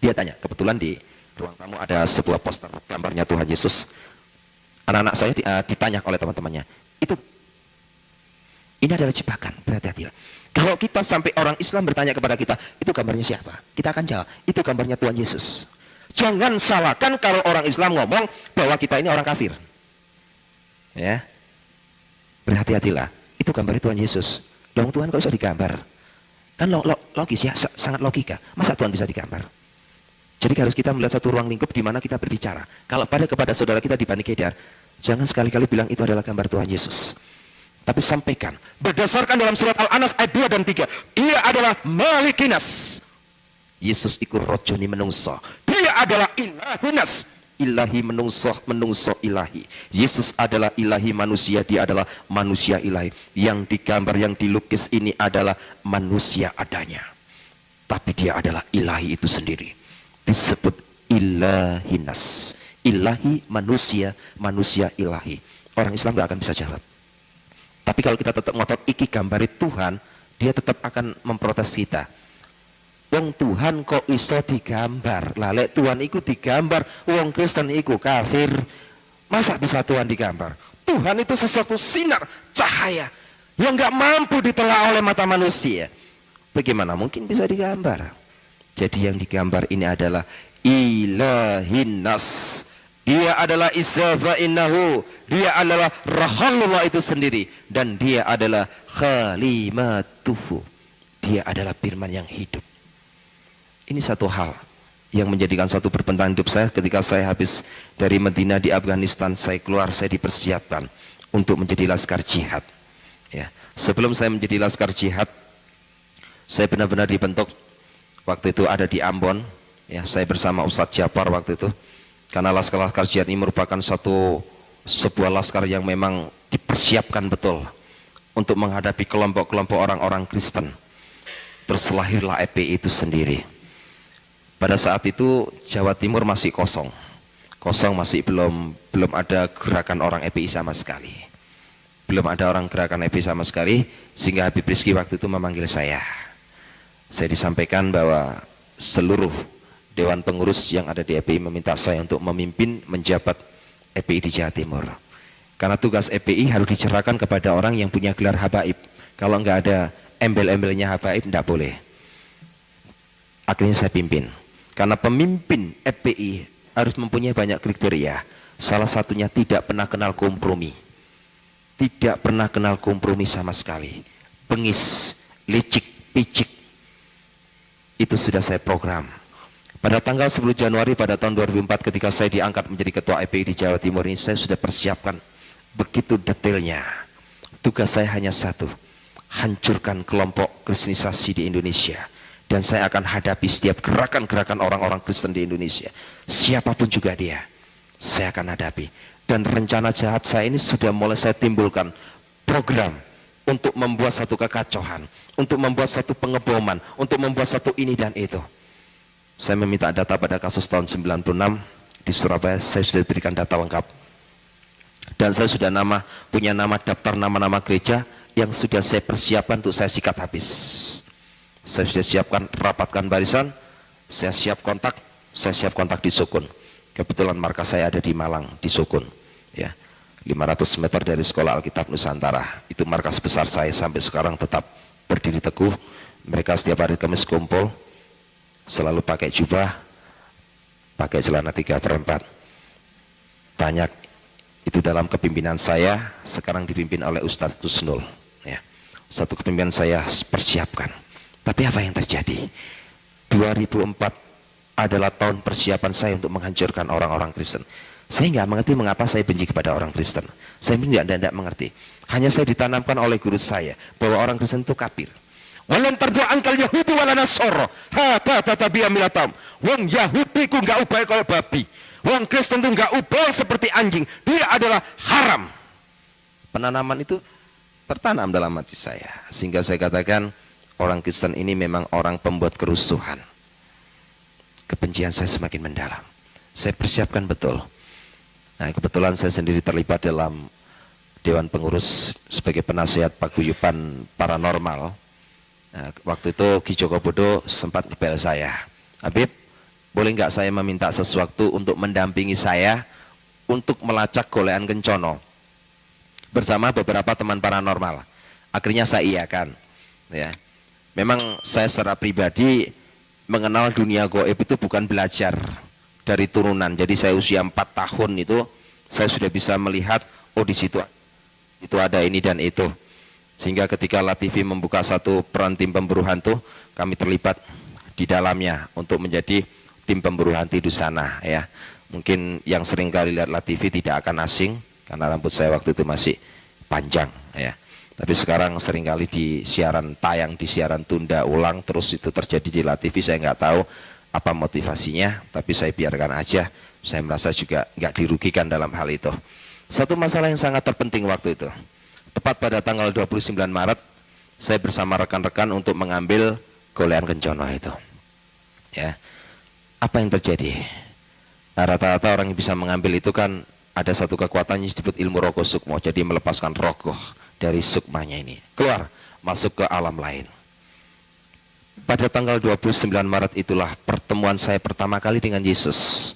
dia tanya, kebetulan di ruang tamu ada sebuah poster gambarnya Tuhan Yesus. Anak-anak saya ditanya oleh teman-temannya, ini adalah jebakan, berhati-hatilah. Kalau kita sampai orang Islam bertanya kepada kita, itu gambarnya siapa? Kita akan jawab, itu gambarnya Tuhan Yesus. Jangan salahkan kalau orang Islam ngomong bahwa kita ini orang kafir. Ya, berhati-hatilah, itu gambarnya Tuhan Yesus. Loh, Tuhan kok bisa digambar? Kan logis ya, sangat logika. Masa Tuhan bisa digambar? Jadi harus kita melihat satu ruang lingkup di mana kita berbicara. Kalau kepada saudara kita di Bani Kedar, jangan sekali-kali bilang itu adalah gambar Tuhan Yesus. Tapi sampaikan, berdasarkan dalam surat Al-Anas ayat 2 dan 3, dia adalah Malikinas. Yesus iku rojoni menungso. Dia adalah Ilahinas. Ilahi menungso, menungso ilahi. Yesus adalah ilahi manusia, dia adalah manusia ilahi. Yang digambar, yang dilukis ini adalah manusia adanya. Tapi dia adalah ilahi itu sendiri. Disebut Ilahinas. Ilahi manusia, manusia ilahi. Orang Islam gak akan bisa jawab. Tapi kalau kita tetap ngotot iki gambari Tuhan, dia tetap akan memprotes kita. Wong Tuhan kok iso digambar? Lah lek Tuhan iku digambar, wong Kristen iku kafir. Masa bisa Tuhan digambar? Tuhan itu sesuatu sinar, cahaya yang nggak mampu ditelaah oleh mata manusia. Bagaimana mungkin bisa digambar? Jadi yang digambar ini adalah Ilahinas. Dia adalah Isa innahu, dia adalah Rahalullah itu sendiri, dan dia adalah Khalimatuhu, dia adalah firman yang hidup. Ini satu hal yang menjadikan satu perbendaharaan hidup saya. Ketika saya habis dari Medina di Afghanistan, saya keluar, saya dipersiapkan untuk menjadi laskar jihad. Ya, sebelum saya menjadi laskar jihad, saya benar-benar dibentuk. Waktu itu ada di Ambon, ya, saya bersama Ustadz Japar waktu itu. Karena laskar jihad ini merupakan sebuah laskar yang memang dipersiapkan betul untuk menghadapi kelompok-kelompok orang-orang Kristen. Terus lahirlah EPI itu sendiri. Pada saat itu Jawa Timur masih kosong, masih belum ada gerakan orang EPI sama sekali. Belum ada orang gerakan EPI sama sekali, sehingga Habib Rizki waktu itu memanggil saya. Saya disampaikan bahwa seluruh Dewan Pengurus yang ada di EPI meminta saya untuk memimpin menjabat EPI di Jawa Timur. Karena tugas EPI harus dicerahkan kepada orang yang punya gelar habaib. Kalau nggak ada embel-embelnya habaib, tidak boleh. Akhirnya saya pimpin. Karena pemimpin EPI harus mempunyai banyak kriteria. Salah satunya tidak pernah kenal kompromi. Tidak pernah kenal kompromi sama sekali. Bengis, licik, picik. Itu sudah saya program. Pada tanggal 10 Januari pada tahun 2004 ketika saya diangkat menjadi ketua EPI di Jawa Timur ini, saya sudah persiapkan begitu detailnya. Tugas saya hanya satu, hancurkan kelompok kristenisasi di Indonesia. Dan saya akan hadapi setiap gerakan-gerakan orang-orang Kristen di Indonesia. Siapapun juga dia, saya akan hadapi. Dan rencana jahat saya ini sudah mulai saya timbulkan program untuk membuat satu kekacauan, untuk membuat satu pengeboman, untuk membuat satu ini dan itu. Saya meminta data pada kasus tahun 96 di Surabaya, saya sudah diberikan data lengkap. Dan saya sudah punya nama daftar nama-nama gereja yang sudah saya persiapkan untuk saya sikat habis. Saya sudah siapkan, rapatkan barisan, saya siap kontak di Sukun. Kebetulan markas saya ada di Malang, di Sukun, ya, 500 meter dari Sekolah Alkitab Nusantara. Itu markas besar saya sampai sekarang tetap berdiri teguh. Mereka setiap hari Kamis kumpul, selalu pakai jubah, pakai celana 3/4. Banyak itu dalam kepimpinan saya, sekarang dipimpin oleh Ustadz Tusnul. Ya. Satu kepimpinan saya persiapkan. Tapi apa yang terjadi? 2004 adalah tahun persiapan saya untuk menghancurkan orang-orang Kristen. Saya nggak mengerti mengapa saya benci kepada orang Kristen. Saya tidak mengerti. Hanya saya ditanamkan oleh guru saya bahwa orang Kristen itu kafir. Walan tardu angkal Yahudi wala Nasoro. Hata tatabi amilatam. Wong Yahudi ku nggak ubah kalau babi. Wong Kristen itu nggak ubah seperti anjing. Dia adalah haram. Penanaman itu tertanam dalam hati saya. Sehingga saya katakan orang Kristen ini memang orang pembuat kerusuhan. Kebencian saya semakin mendalam. Saya persiapkan betul. Nah, kebetulan saya sendiri terlibat dalam Dewan Pengurus sebagai penasihat paguyuban paranormal. Nah, waktu itu Ki Joko Bodo sempat ngebel saya, Habib, boleh nggak saya meminta sesuatu untuk mendampingi saya untuk melacak golean Kencono bersama beberapa teman paranormal. Akhirnya saya iakan. Ya, memang saya secara pribadi mengenal dunia goib itu bukan belajar dari turunan. Jadi saya usia 4 tahun itu saya sudah bisa melihat, oh di situ itu ada ini dan itu. Sehingga ketika LaTV membuka satu peran tim pemburu hantu, kami terlibat di dalamnya untuk menjadi tim pemburu hantu di sana. Ya, mungkin yang sering kali lihat LaTV tidak akan asing karena rambut saya waktu itu masih panjang. Ya. Tapi sekarang seringkali di siaran tayang, di siaran tunda ulang, terus itu terjadi di LaTV. Saya nggak tahu apa motivasinya, tapi saya biarkan aja. Saya merasa juga nggak dirugikan dalam hal itu. Satu masalah yang sangat terpenting waktu itu, tepat pada tanggal 29 Maret, saya bersama rekan-rekan untuk mengambil golean Kencono itu. Ya, apa yang terjadi? Rata-rata orang yang bisa mengambil itu kan ada satu kekuatan yang disebut ilmu rogoh sukmo, jadi melepaskan rogoh dari sukmanya ini, keluar, masuk ke alam lain. Pada tanggal 29 Maret itulah pertemuan saya pertama kali dengan Yesus.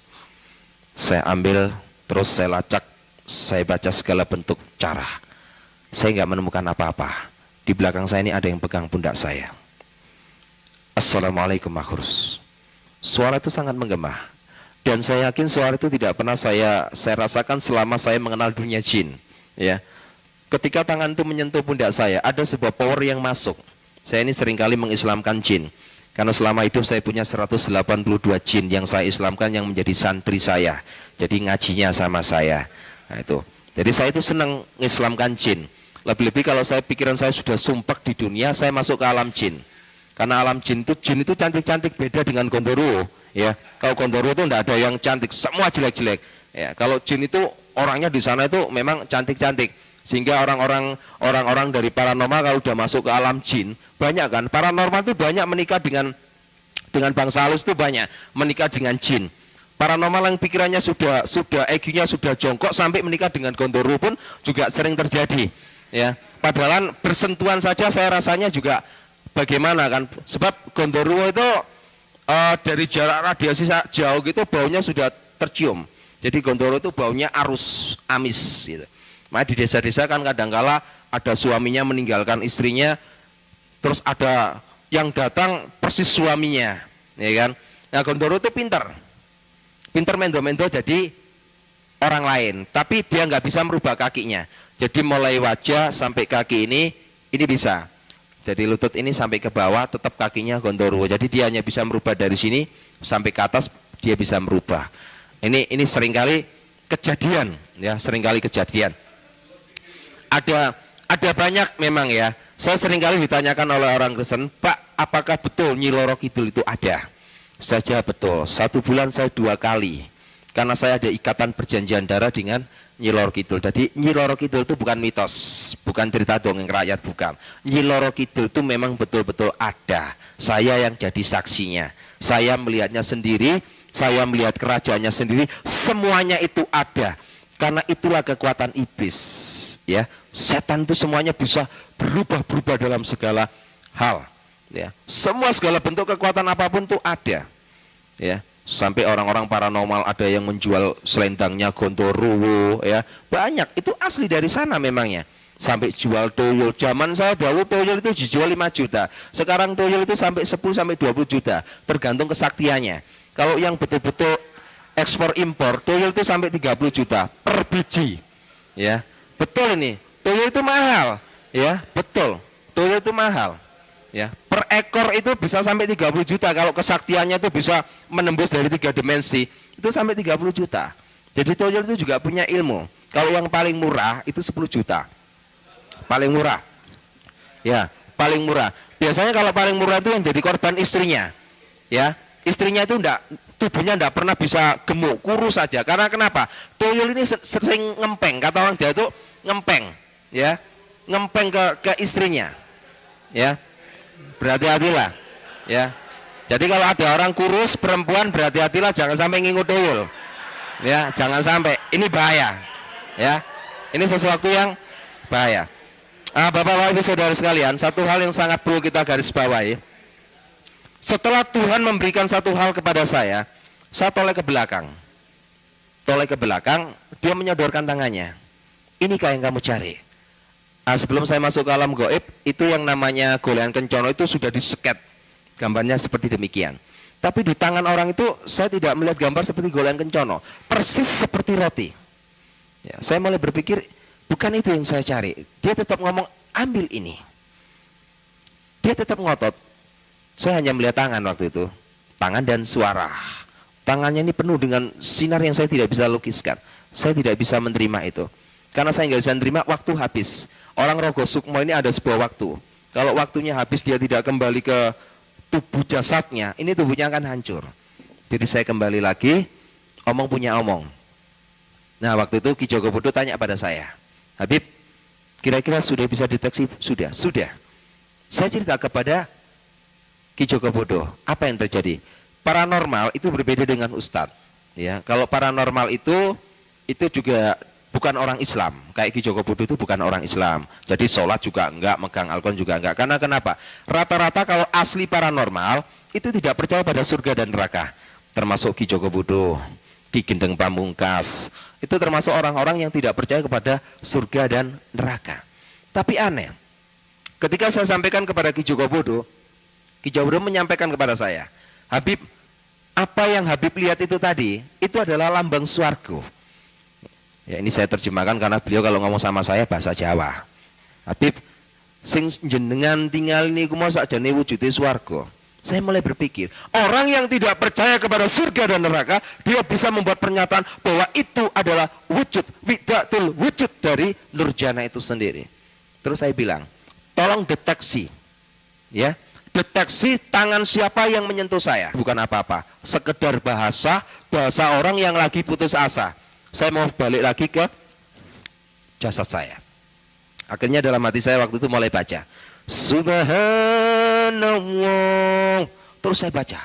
Saya ambil, terus saya lacak, saya baca segala bentuk cara. Saya nggak menemukan apa-apa. Di belakang saya ini ada yang pegang pundak saya. Assalamualaikum Makhurus. Suara itu sangat menggema. Dan saya yakin suara itu tidak pernah saya rasakan selama saya mengenal dunia jin. Ya. Ketika tangan itu menyentuh pundak saya, ada sebuah power yang masuk. Saya ini seringkali mengislamkan jin. Karena selama hidup saya punya 182 jin yang saya islamkan yang menjadi santri saya. Jadi ngajinya sama saya. Nah, itu. Jadi saya itu senang mengislamkan jin. Lebih-lebih kalau saya pikiran saya sudah sumpek di dunia, saya masuk ke alam jin. Karena alam jin itu cantik-cantik, beda dengan Gondoruo. Ya, kalau Gondoruo itu tidak ada yang cantik, semua jelek-jelek. Ya, kalau jin itu orangnya di sana itu memang cantik-cantik. Sehingga orang-orang dari paranormal kalau udah masuk ke alam jin, banyak kan, paranormal itu banyak menikah dengan bangsa halus itu banyak menikah dengan jin. Paranormal yang pikirannya sudah EQ-nya sudah jongkok sampai menikah dengan Gondoruo pun juga sering terjadi. Ya, padahal bersentuhan saja saya rasanya juga bagaimana kan? Sebab Gondoruo itu dari jarak radiasi jauh gitu baunya sudah tercium. Jadi Gondoruo itu baunya arus amis gitu. Makanya di desa-desa kan kadangkala ada suaminya meninggalkan istrinya, terus ada yang datang persis suaminya, ya kan? Nah Gondoruo itu pintar mendo-mendo jadi orang lain, tapi dia nggak bisa merubah kakinya. Jadi mulai wajah sampai kaki ini bisa. Jadi lutut ini sampai ke bawah tetap kakinya Gondoruo. Jadi dia hanya bisa merubah dari sini sampai ke atas, dia bisa merubah. Ini seringkali kejadian, ya, seringkali kejadian. Ada banyak memang ya. Saya seringkali ditanyakan oleh orang Kristen, Pak, apakah betul Nyi Loro Kidul itu ada? Saja betul. 1 bulan saya 2 kali. Karena saya ada ikatan perjanjian darah dengan Nyi Loro Kidul. Jadi Nyi Loro Kidul itu bukan mitos, bukan cerita dongeng rakyat, bukan. Nyi Loro Kidul itu memang betul-betul ada. Saya yang jadi saksinya. Saya melihatnya sendiri, saya melihat kerajaannya sendiri, semuanya itu ada. Karena itulah kekuatan iblis, ya. Setan itu semuanya bisa berubah-berubah dalam segala hal, ya. Segala bentuk kekuatan apapun itu ada, ya. Sampai orang-orang paranormal ada yang menjual selendangnya Gondoruo, ya, banyak, itu asli dari sana memangnya. Sampai jual toyol, zaman saya dahulu toyol itu dijual 5 juta, sekarang toyol itu sampai 10-20 juta, tergantung kesaktiannya. Kalau yang betul-betul ekspor impor, toyol itu sampai 30 juta per biji, ya. Betul ini, toyol itu mahal, ya, betul, toyol itu mahal. Ya, per ekor itu bisa sampai 30 juta. Kalau kesaktiannya itu bisa menembus dari 3 dimensi, itu sampai 30 juta. Jadi toyol itu juga punya ilmu. Kalau yang paling murah itu 10 juta. Paling murah. Ya, paling murah. Biasanya kalau paling murah itu yang jadi korban istrinya. Ya, istrinya itu tubuhnya enggak pernah bisa gemuk, kurus saja. Karena kenapa? Toyol ini sering ngempeng, kata orang dia itu ngempeng, ya. Ngempeng ke istrinya. Ya. Berhati-hatilah, ya. Jadi kalau ada orang kurus perempuan, berhati-hatilah, jangan sampai ngingut toyol, ya, jangan sampai, ini bahaya, ya, ini sesuatu yang bahaya. Bapak-bapak ibu saudara sekalian, satu hal yang sangat perlu kita garis bawahi, setelah Tuhan memberikan satu hal kepada saya toleh ke belakang, dia menyodorkan tangannya, inikah yang kamu cari? Sebelum saya masuk ke alam gaib, itu yang namanya golean kencono itu sudah diseket. Gambarnya seperti demikian. Tapi di tangan orang itu saya tidak melihat gambar seperti golean kencono. Persis seperti roti. Ya, saya mulai berpikir, bukan itu yang saya cari. Dia tetap ngomong, ambil ini. Dia tetap ngotot. Saya hanya melihat tangan waktu itu. Tangan dan suara. Tangannya ini penuh dengan sinar yang saya tidak bisa lukiskan. Saya tidak bisa menerima itu. Karena saya nggak bisa menerima, waktu habis. Orang Rogo Sukmo ini ada sebuah waktu. Kalau waktunya habis, dia tidak kembali ke tubuh jasadnya, ini tubuhnya akan hancur. Jadi saya kembali lagi, omong punya omong. Nah waktu itu Ki Jogobodo tanya pada saya, Habib, kira-kira sudah bisa deteksi? Sudah. Saya cerita kepada Ki Jogobodo, apa yang terjadi? Paranormal itu berbeda dengan Ustadz. Ya, kalau paranormal itu juga bukan orang Islam. Kayak Ki Jogobodo itu bukan orang Islam. Jadi sholat juga enggak, megang Al-Quran juga enggak. Karena kenapa? Rata-rata kalau asli paranormal itu tidak percaya pada surga dan neraka. Termasuk Ki Jogobodo, Ki Gendeng Pamungkas. Itu termasuk orang-orang yang tidak percaya kepada surga dan neraka. Tapi aneh, ketika saya sampaikan kepada Ki Jogobodo menyampaikan kepada saya, Habib, apa yang Habib lihat itu tadi, itu adalah lambang swarga. Ya ini saya terjemahkan karena beliau kalau ngomong sama saya bahasa Jawa. Habib, sing jenengan tinggal niku mau sakjane wujude swarga. Saya mulai berpikir, orang yang tidak percaya kepada surga dan neraka, dia bisa membuat pernyataan bahwa itu adalah wujud, widatul wujud dari Nurjana itu sendiri. Terus saya bilang, tolong deteksi, ya, deteksi tangan siapa yang menyentuh saya. Bukan apa-apa, sekedar bahasa orang yang lagi putus asa. Saya mau balik lagi ke jasad saya. Akhirnya dalam hati saya waktu itu mulai baca Subhanallah. Terus saya baca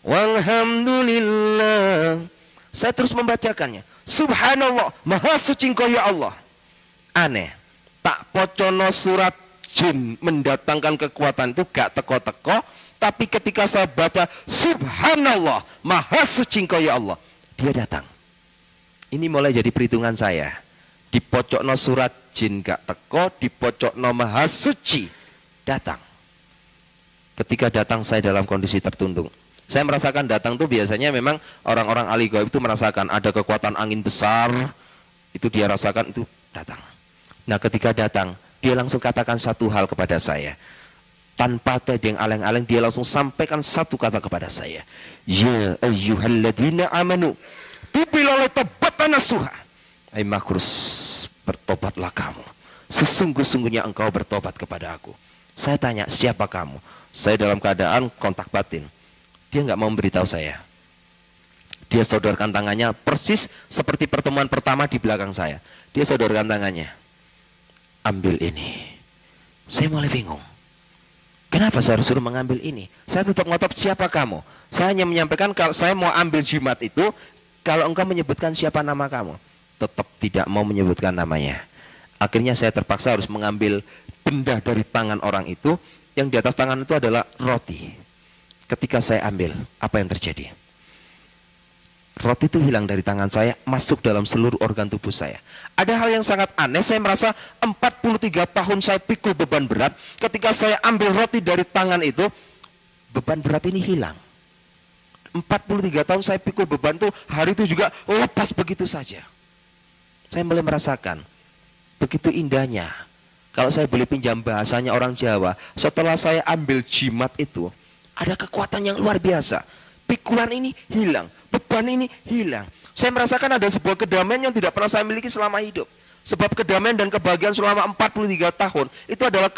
Walhamdulillah. Saya terus membacakannya. Subhanallah, maha suci Engkau ya Allah. Aneh, tak pocono surat jin mendatangkan kekuatan itu gak teko-teko, tapi ketika saya baca subhanallah, maha suci engkau ya Allah, dia datang. Ini mulai jadi perhitungan saya. Di pocokno surat jin gak teko, di pocokno maha suci datang. Ketika datang saya dalam kondisi tertundung. Saya merasakan datang tuh biasanya memang orang-orang ahli gaib itu merasakan ada kekuatan angin besar, itu dia rasakan, itu datang. Nah ketika datang, dia langsung katakan satu hal kepada saya. Tanpa tedeng aleng-aleng, dia langsung sampaikan satu kata kepada saya. Ya ayyuhalladzina amanu, tubilala tabatana suha. Hai makrus, bertobatlah kamu. Sesungguh-sungguhnya engkau bertobat kepada aku. Saya tanya, siapa kamu? Saya dalam keadaan kontak batin. Dia nggak mau memberitahu saya. Dia sodorkan tangannya persis seperti pertemuan pertama di belakang saya. Dia sodorkan tangannya. Ambil ini. Saya mulai bingung. Kenapa saya harus suruh mengambil ini? Saya tetap ngotot, siapa kamu? Saya hanya menyampaikan kalau saya mau ambil jimat itu, kalau engkau menyebutkan siapa nama kamu. Tetap tidak mau menyebutkan namanya. Akhirnya saya terpaksa harus mengambil benda dari tangan orang itu. Yang di atas tangan itu adalah roti. Ketika saya ambil, apa yang terjadi? Roti itu hilang dari tangan saya, masuk dalam seluruh organ tubuh saya. Ada hal yang sangat aneh, saya merasa 43 tahun saya pikul beban berat. Ketika saya ambil roti dari tangan itu, beban berat ini hilang. 43 tahun saya pikul beban itu, hari itu juga lepas begitu saja. Saya mulai merasakan, begitu indahnya. Kalau saya boleh pinjam bahasanya orang Jawa, setelah saya ambil jimat itu, ada kekuatan yang luar biasa. Pikulan ini hilang, beban ini hilang. Saya merasakan ada sebuah kedamaian yang tidak pernah saya miliki selama hidup. Sebab kedamaian dan kebahagiaan selama 43 tahun itu adalah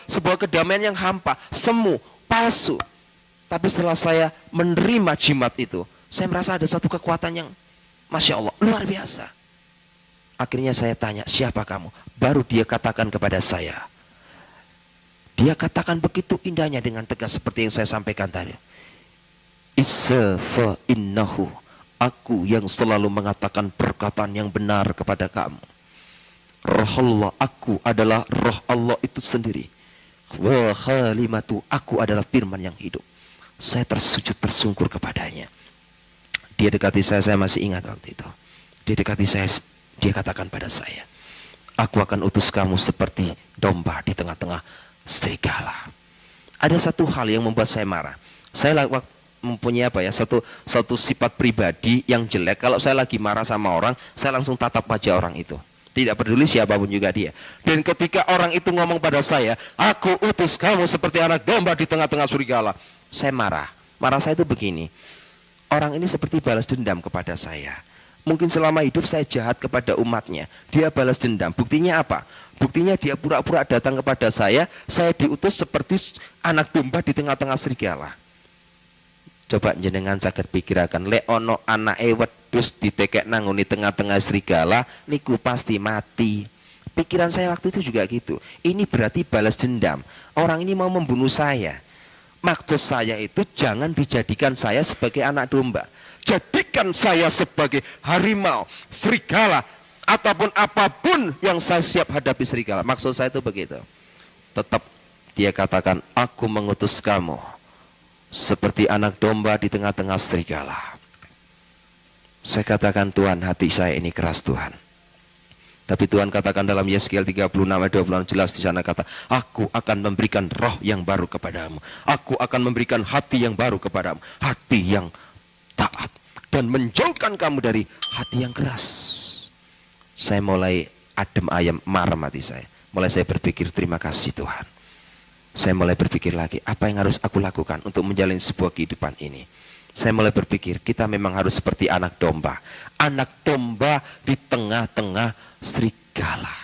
sebuah kedamaian yang hampa, semu, palsu. Tapi setelah saya menerima jimat itu, saya merasa ada satu kekuatan yang Masya Allah, luar biasa. Akhirnya saya tanya, siapa kamu? Baru dia katakan kepada saya. Dia katakan begitu indahnya dengan tegas seperti yang saya sampaikan tadi. Isa fa innahu, aku yang selalu mengatakan perkataan yang benar kepada kamu. Roh Allah, aku adalah roh Allah itu sendiri. Wa khalimatu, aku adalah firman yang hidup. Saya tersujud tersungkur kepadanya. Dia dekati saya masih ingat waktu itu. Dia dekati saya, dia katakan pada saya, aku akan utus kamu seperti domba di tengah-tengah serigala. Ada satu hal yang membuat saya marah. Saya mempunyai satu sifat pribadi yang jelek. Kalau saya lagi marah sama orang, saya langsung tatap wajah orang itu. Tidak peduli siapapun juga dia. Dan ketika orang itu ngomong pada saya, aku utus kamu seperti anak domba di tengah-tengah serigala, saya marah. Marah saya itu begini. Orang ini seperti balas dendam kepada saya. Mungkin selama hidup saya jahat kepada umatnya. Dia balas dendam. Buktinya apa? Buktinya dia pura-pura datang kepada saya diutus seperti anak domba di tengah-tengah serigala. Coba jenengan saged pikiraken, lek ono anake wedhus ditekek nangoni tengah-tengah serigala, niku pasti mati. Pikiran saya waktu itu juga gitu. Ini berarti balas dendam. Orang ini mau membunuh saya. Maksud saya itu jangan dijadikan saya sebagai anak domba. Jadikan saya sebagai harimau, serigala, ataupun apapun yang saya siap hadapi serigala. Maksud saya itu begitu. Tetap dia katakan, aku mengutus kamu seperti anak domba di tengah-tengah serigala. Saya katakan, Tuhan, hati saya ini keras, Tuhan. Tapi Tuhan katakan dalam Yeskiel 36 ayat 26 jelas di sana kata, aku akan memberikan roh yang baru kepadamu. Aku akan memberikan hati yang baru kepadamu. Hati yang taat. Dan menjauhkan kamu dari hati yang keras. Saya mulai adem ayam, marah hati saya. Mulai saya berpikir, terima kasih Tuhan. Saya mulai berpikir lagi, apa yang harus aku lakukan untuk menjalani sebuah kehidupan ini. Saya mulai berpikir, kita memang harus seperti anak domba. Anak domba di tengah-tengah serigala.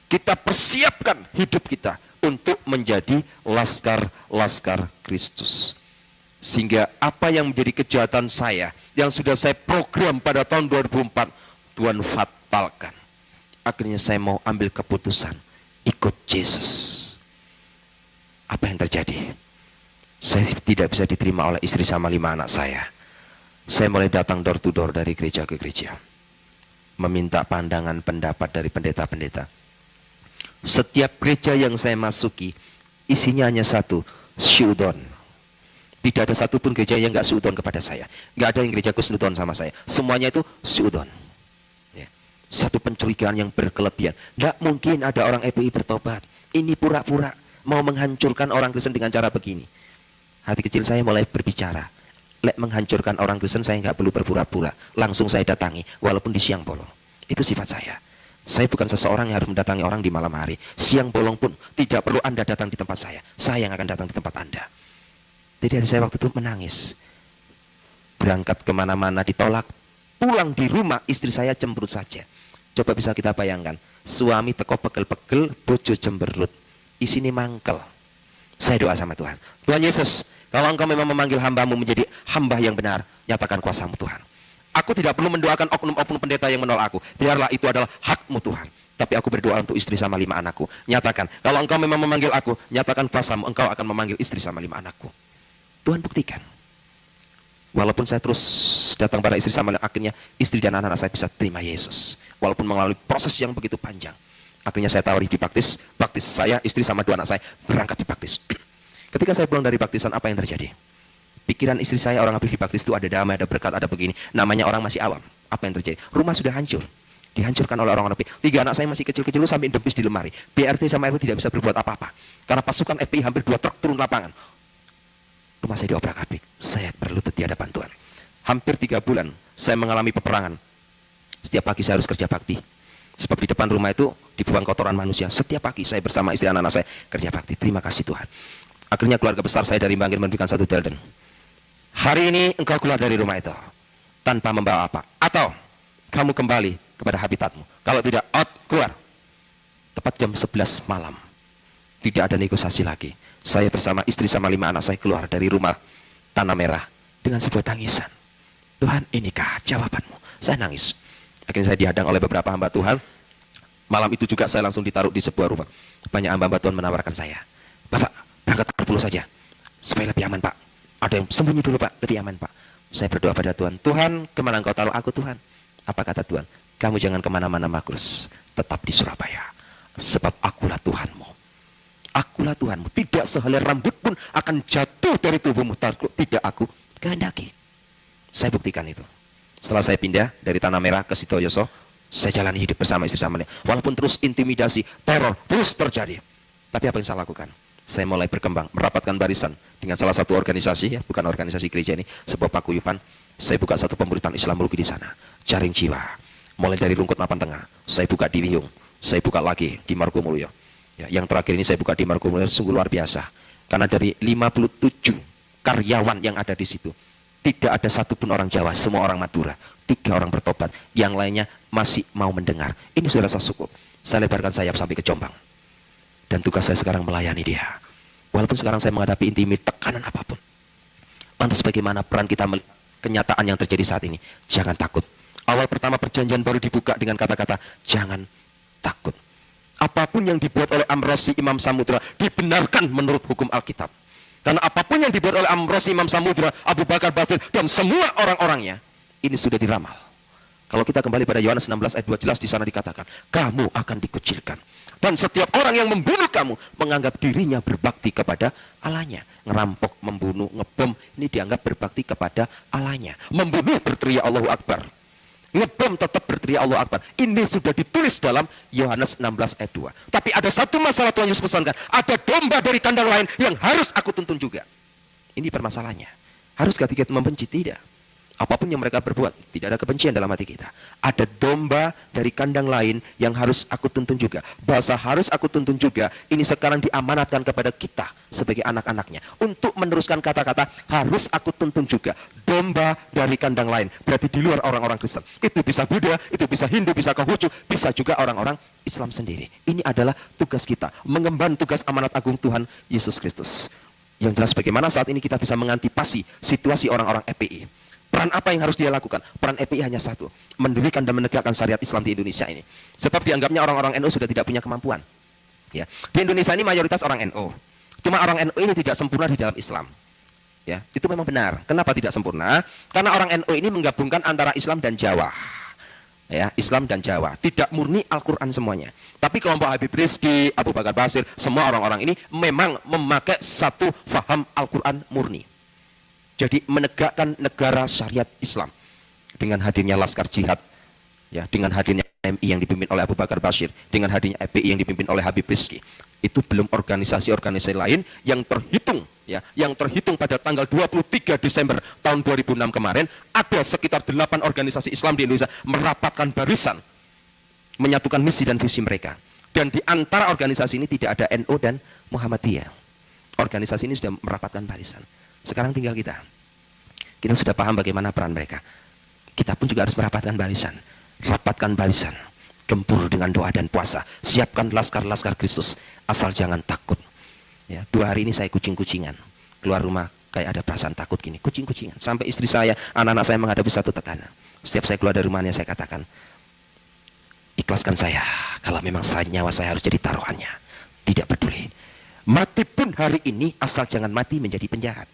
Kita persiapkan hidup kita untuk menjadi laskar-laskar Kristus. Sehingga apa yang menjadi kejahatan saya, yang sudah saya program pada tahun 2004, Tuhan fatalkan. Akhirnya saya mau ambil keputusan, ikut Yesus. Apa yang terjadi? Saya tidak bisa diterima oleh istri sama 5 anak saya. Saya mulai datang door to door dari gereja ke gereja. Meminta pandangan pendapat dari pendeta-pendeta. Setiap gereja yang saya masuki, isinya hanya satu, syudon. Tidak ada satupun gereja yang nggak syudon kepada saya. Nggak ada yang gerejaku syudon sama saya. Semuanya itu syudon. Ya. Satu pencurigaan yang berkelebihan. Nggak mungkin ada orang EPI bertobat. Ini pura-pura mau menghancurkan orang Kristen dengan cara begini. Hati kecil saya mulai berbicara. Lek menghancurkan orang Kristen saya nggak perlu berpura-pura. Langsung saya datangi, walaupun di siang bolong. Itu sifat saya. Saya bukan seseorang yang harus mendatangi orang di malam hari. Siang bolong pun tidak perlu Anda datang di tempat saya. Saya yang akan datang di tempat Anda. Jadi hati saya waktu itu menangis. Berangkat kemana-mana ditolak. Pulang di rumah istri saya cemberut saja. Coba bisa kita bayangkan. Suami teko pegel-pegel, bojo cemberut. Isini mangkel. Saya doa sama Tuhan. Tuhan Yesus, kalau Engkau memang memanggil hamba-Mu menjadi hamba yang benar, nyatakan kuasa-Mu Tuhan. Aku tidak perlu mendoakan oknum-oknum pendeta yang menolak aku. Biarlah itu adalah hak-Mu Tuhan. Tapi aku berdoa untuk istri sama 5 anakku. Nyatakan, kalau Engkau memang memanggil aku, nyatakan kuasa-Mu, Engkau akan memanggil istri sama 5 anakku. Tuhan buktikan. Walaupun saya terus datang pada istri sama akhirnya istri dan anak-anak saya bisa terima Yesus. Walaupun melalui proses yang begitu panjang. Akhirnya saya tawari dibaptis, baptis saya, istri sama 2 anak saya berangkat dibaptis. Ketika saya pulang dari baptisan, apa yang terjadi? Pikiran istri saya, orang habis dibaptis itu ada damai, ada berkat, ada begini. Namanya orang masih awam. Apa yang terjadi? Rumah sudah hancur. Dihancurkan oleh orang-orang EPI. 3 anak saya masih kecil-kecil sampai dempis di lemari. BRT sama RT tidak bisa berbuat apa-apa. Karena pasukan EPI hampir 2 truk turun lapangan. Rumah saya diobrak-abrik. Saya berlutut di hadapan Tuhan. Hampir 3 bulan saya mengalami peperangan. Setiap pagi saya harus kerja bakti. Sebab di depan rumah itu dibuang kotoran manusia. Setiap pagi saya bersama istri anak-anak saya kerja bakti. Terima kasih Tuhan. Akhirnya keluarga besar saya dari Bangkit memberikan 1 dalden. Hari ini engkau keluar dari rumah itu tanpa membawa apa. Atau kamu kembali kepada habitatmu. Kalau tidak, out, keluar. Tepat jam 11 malam. Tidak ada negosiasi lagi. Saya bersama istri sama 5 anak saya keluar dari rumah Tanah Merah dengan sebuah tangisan. Tuhan, inikah jawabanmu? Saya nangis. Akhirnya saya dihadang oleh beberapa hamba Tuhan. Malam itu juga saya langsung ditaruh di sebuah rumah. Banyak hamba Tuhan menawarkan saya. Bapak, berangkat dulu saja. Supaya lebih aman, Pak. Ada yang sembunyi dulu, Pak. Lebih aman, Pak. Saya berdoa pada Tuhan. Tuhan, kemana engkau taruh aku, Tuhan? Apa kata Tuhan? Kamu jangan kemana-mana, Markus. Tetap di Surabaya. Sebab akulah Tuhanmu. Akulah Tuhanmu. Tidak sehelai rambut pun akan jatuh dari tubuhmu. Tidak aku kehendaki. Saya buktikan itu. Setelah saya pindah dari Tanah Merah ke Sitoyoso, saya jalani hidup bersama istri sama. Walaupun terus intimidasi, teror, terus terjadi. Tapi apa yang saya lakukan? Saya mulai berkembang, merapatkan barisan dengan salah satu organisasi, ya, bukan organisasi gereja ini, sebuah paguyuban. Saya buka satu pemuritan Islam Rugi di sana. Jaring jiwa. Mulai dari Rungkut Mapan Tengah, saya buka di Wiyung, saya buka lagi di Margomulyo. Ya, yang terakhir ini saya buka di Margomulyo, sungguh luar biasa. Karena dari 57 karyawan yang ada di situ, tidak ada satupun orang Jawa, semua orang Madura. 3 orang bertobat, yang lainnya masih mau mendengar. Ini sudah rasa cukup. Saya lebarkan sayap sampai ke Jombang. Dan tugas saya sekarang melayani dia. Walaupun sekarang saya menghadapi tekanan apapun. Lantas bagaimana peran kita melihat kenyataan yang terjadi saat ini? Jangan takut. Awal pertama perjanjian baru dibuka dengan kata-kata, jangan takut. Apapun yang dibuat oleh Amrosi Imam Samudra dibenarkan menurut hukum Alkitab. Karena apapun yang dibuat oleh Amrosi Imam Samudra, Abu Bakar Basir, dan semua orang-orangnya, ini sudah diramal. Kalau kita kembali pada Yohanes 16 ayat 2, jelas di sana dikatakan, kamu akan dikucilkan. Dan setiap orang yang membunuh kamu menganggap dirinya berbakti kepada Allahnya. Ngerampok, membunuh, ngebom, ini dianggap berbakti kepada Allahnya. Membunuh berteriak Allahu Akbar. Ngebom tetap berteriak Allahu Akbar. Ini sudah ditulis dalam Yohanes 16 ayat 2. Tapi ada satu masalah Tuhan Yesus pesankan. Ada domba dari kandang lain yang harus aku tuntun juga. Ini permasalahannya. Haruskah kita membenci? Tidak. Apapun yang mereka berbuat, tidak ada kebencian dalam hati kita. Ada domba dari kandang lain yang harus aku tuntun juga. Bahasa harus aku tuntun juga, ini sekarang diamanatkan kepada kita sebagai anak-anaknya. Untuk meneruskan kata-kata, harus aku tuntun juga. Domba dari kandang lain, berarti di luar orang-orang Kristen. Itu bisa Buddha, itu bisa Hindu, bisa Konghucu, bisa juga orang-orang Islam sendiri. Ini adalah tugas kita, mengemban tugas amanat agung Tuhan Yesus Kristus. Yang jelas bagaimana saat ini kita bisa mengantisipasi situasi orang-orang EPI. Peran apa yang harus dia lakukan? Peran EPI hanya satu, mendirikan dan menegakkan syariat Islam di Indonesia ini. Sebab dianggapnya orang-orang NU sudah tidak punya kemampuan. Ya. Di Indonesia ini mayoritas orang NU. Cuma orang NU ini tidak sempurna di dalam Islam. Ya, itu memang benar. Kenapa tidak sempurna? Karena orang NU ini menggabungkan antara Islam dan Jawa. ya, Islam dan Jawa, tidak murni Al-Quran semuanya. Tapi kelompok Habib Rizki, Abu Bakar Basir, semua orang-orang ini memang memakai satu faham Al-Quran murni. Jadi menegakkan negara syariat Islam dengan hadirnya Laskar Jihad, ya, dengan hadirnya MI yang dipimpin oleh Abu Bakar Basir, dengan hadirnya FPI yang dipimpin oleh Habib Rizki. Itu belum organisasi-organisasi lain yang terhitung, ya, yang terhitung pada tanggal 23 Desember tahun 2006 kemarin, ada sekitar 8 organisasi Islam di Indonesia merapatkan barisan, menyatukan misi dan visi mereka. Dan di antara organisasi ini tidak ada NU dan Muhammadiyah. Organisasi ini sudah merapatkan barisan. Sekarang tinggal kita. Kita sudah paham bagaimana peran mereka. Kita pun juga harus merapatkan barisan. Rapatkan barisan. Gempur dengan doa dan puasa. Siapkan laskar-laskar Kristus. Asal jangan takut. Ya, 2 hari ini saya kucing-kucingan. Keluar rumah kayak ada perasaan takut gini. Kucing-kucingan. Sampai istri saya, anak-anak saya menghadapi satu tekanan. Setiap saya keluar dari rumahnya saya katakan, ikhlaskan saya. Kalau memang nyawa saya harus jadi taruhannya. Tidak peduli. Mati pun hari ini asal jangan mati menjadi penjahat.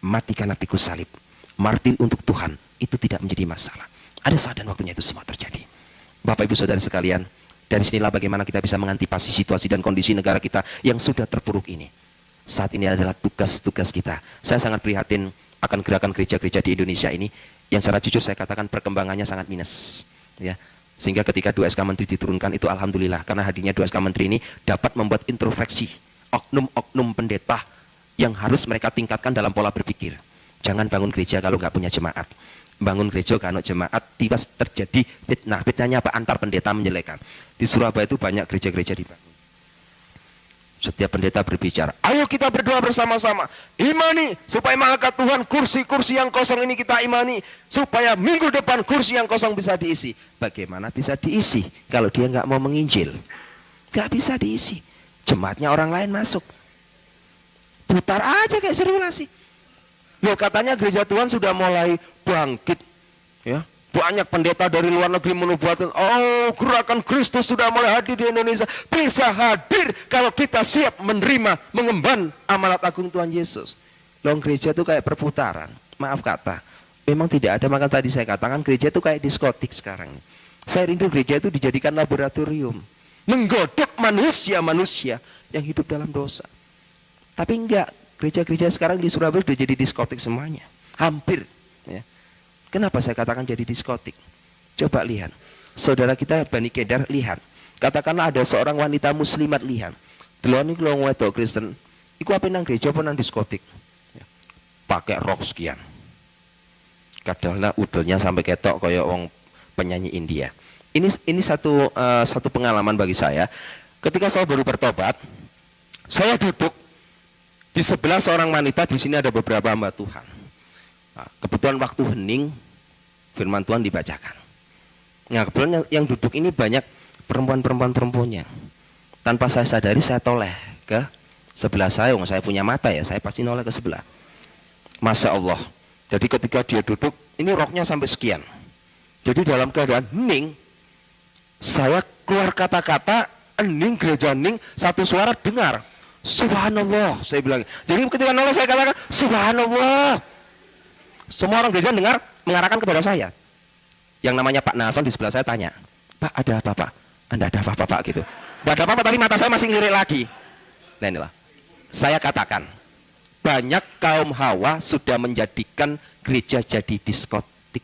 Mati karena pikul salib. Martir untuk Tuhan. Itu tidak menjadi masalah. Ada saat dan waktunya itu semua terjadi. Bapak Ibu Saudara sekalian, dari sinilah bagaimana kita bisa mengantisipasi situasi dan kondisi negara kita yang sudah terpuruk ini. Saat ini adalah tugas-tugas kita. Saya sangat prihatin akan gerakan gereja-gereja di Indonesia ini, yang secara jujur saya katakan perkembangannya sangat minus. Ya. Sehingga ketika 2 SK Menteri diturunkan itu alhamdulillah, karena hadirnya 2 SK Menteri ini dapat membuat introspeksi oknum-oknum pendeta yang harus mereka tingkatkan dalam pola berpikir. Jangan bangun gereja kalau nggak punya jemaat. Bangun gereja kalau jemaat, tiba terjadi fitnah. Fitnahnya apa? Antar pendeta menjelekan. Di Surabaya itu banyak gereja-gereja dibangun. Setiap pendeta berbicara, ayo kita berdoa bersama-sama. Imani, supaya malaikat Tuhan kursi-kursi yang kosong ini kita imani. Supaya minggu depan kursi yang kosong bisa diisi. Bagaimana bisa diisi kalau dia nggak mau menginjil? Nggak bisa diisi. Jemaatnya orang lain masuk. Putar aja kayak sirkulasi. Loh, katanya gereja Tuhan sudah mulai bangkit. Ya, banyak pendeta dari luar negeri menubuatkan, oh, gerakan Kristus sudah mulai hadir di Indonesia. Bisa hadir kalau kita siap menerima, mengemban amanat agung Tuhan Yesus. Loh, gereja itu kayak perputaran. Maaf kata, memang tidak ada. Maka tadi saya katakan gereja itu kayak diskotik sekarang. Saya rindu gereja itu dijadikan laboratorium, menggodok manusia-manusia yang hidup dalam dosa. Tapi enggak, gereja-gereja sekarang di Surabaya sudah jadi diskotik semuanya. Hampir. Ya. Kenapa saya katakan jadi diskotik? Coba lihat. Saudara kita Bani Kedar, lihat. Katakanlah ada seorang wanita muslimat, lihat. Delon iki lho wedok Kristen. Iku apa nang gereja apa nang diskotik? Ya. Pakai rok sekian. Kadanglah udelnya sampai ketok kayak wong penyanyi India. Ini satu pengalaman bagi saya. Ketika saya baru bertobat, saya duduk di sebelah seorang wanita, di sini ada beberapa hamba Tuhan. Nah, kebetulan waktu hening, firman Tuhan dibacakan. Nah, kebetulan yang duduk ini banyak perempuannya. Tanpa saya sadari, saya toleh ke sebelah saya. Saya punya mata ya, saya pasti noleh ke sebelah. Masya Allah. Jadi ketika dia duduk, ini roknya sampai sekian. Jadi dalam keadaan hening, saya keluar kata-kata, hening, gereja hening, satu suara dengar. Subhanallah, saya bilang. Jadi ketika noleh saya katakan, Subhanallah. Semua orang gereja dengar, mengarahkan kepada saya. Yang namanya Pak Nason di sebelah saya tanya, Pak, ada apa Pak? Anda ada apa Pak gitu. Tidak ada apa-apa, tapi mata saya masih ngelirik lagi. Nah inilah, saya katakan, banyak kaum Hawa sudah menjadikan gereja jadi diskotik.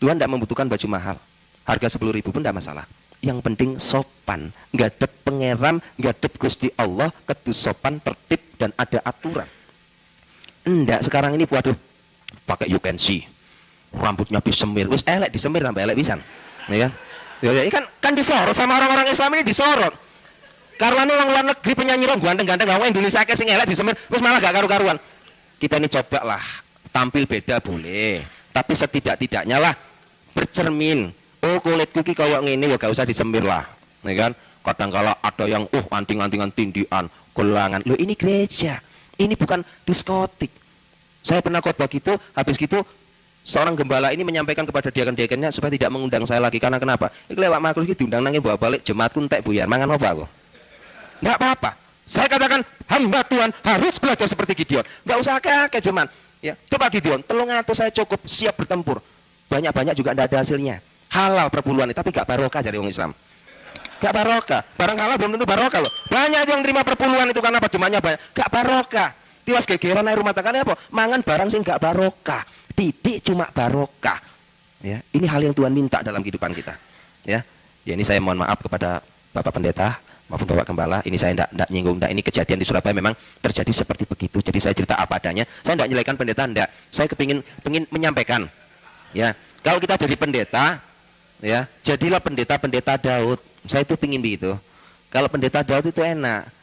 Tuhan tidak membutuhkan baju mahal. Harga 10.000 pun tidak masalah. Yang penting sopan, ngadep pangeran, ngadep Gusti Allah, kedu sopan, tertib dan ada aturan. Enggak, sekarang ini waduh, pakai you can see, rambutnya disemir, wis elek disemir sampai elek pisan. Ya kan? Kan disorot sama orang-orang Islam ini disorot. Karena orang luar negeri penyanyi rong ganteng-ganteng, ngawin Indonesia ke sing elek disemir, wis malah gak karu-karuan. Kita ini cobalah tampil beda boleh, tapi setidak-tidaknya lah bercermin. Oh, kulitku ki kaya ngene ya gak usah disemir lah. Ya kan? Kadang-kala ada yang anting-antingan tindian, gelangan. Loh, ini gereja. Ini bukan diskotik. Saya pernah khotbah gitu, habis gitu seorang gembala ini menyampaikan kepada diaken-diakennya supaya tidak mengundang saya lagi. Karena kenapa? Iki lewat makhluk iki diundang nanging bawa balik jemaatku entek buyar. Mangan apa aku? Enggak apa-apa. Saya katakan hamba Tuhan harus belajar seperti Gideon. Enggak usah akeh-akeh jemaat. Ya, coba Gideon, 300 saya cukup siap bertempur. Banyak-banyak juga enggak ada hasilnya. Halal perpuluhan, tapi gak barokah dari orang Islam. Gak barokah. Barang halal belum tentu barokah loh. Banyak aja yang terima perpuluhan itu karena demandnya banyak. Gak barokah. Tiwas gegeran air rumah tangganya apa? Mangan barang sing gak barokah. Titik cuma barokah. Ya, ini hal yang Tuhan minta dalam kehidupan kita. Ya, ini saya mohon maaf kepada Bapak Pendeta maupun Bapak Gembala. Ini saya tidak nyinggung, ini kejadian di Surabaya memang terjadi seperti begitu. Jadi saya cerita apa adanya. Saya tidak nyelekan pendeta, tidak. Saya pengen menyampaikan. Ya, kalau kita jadi pendeta, ya, jadilah pendeta Daud. Saya itu pingin begitu. Kalau pendeta Daud itu enak.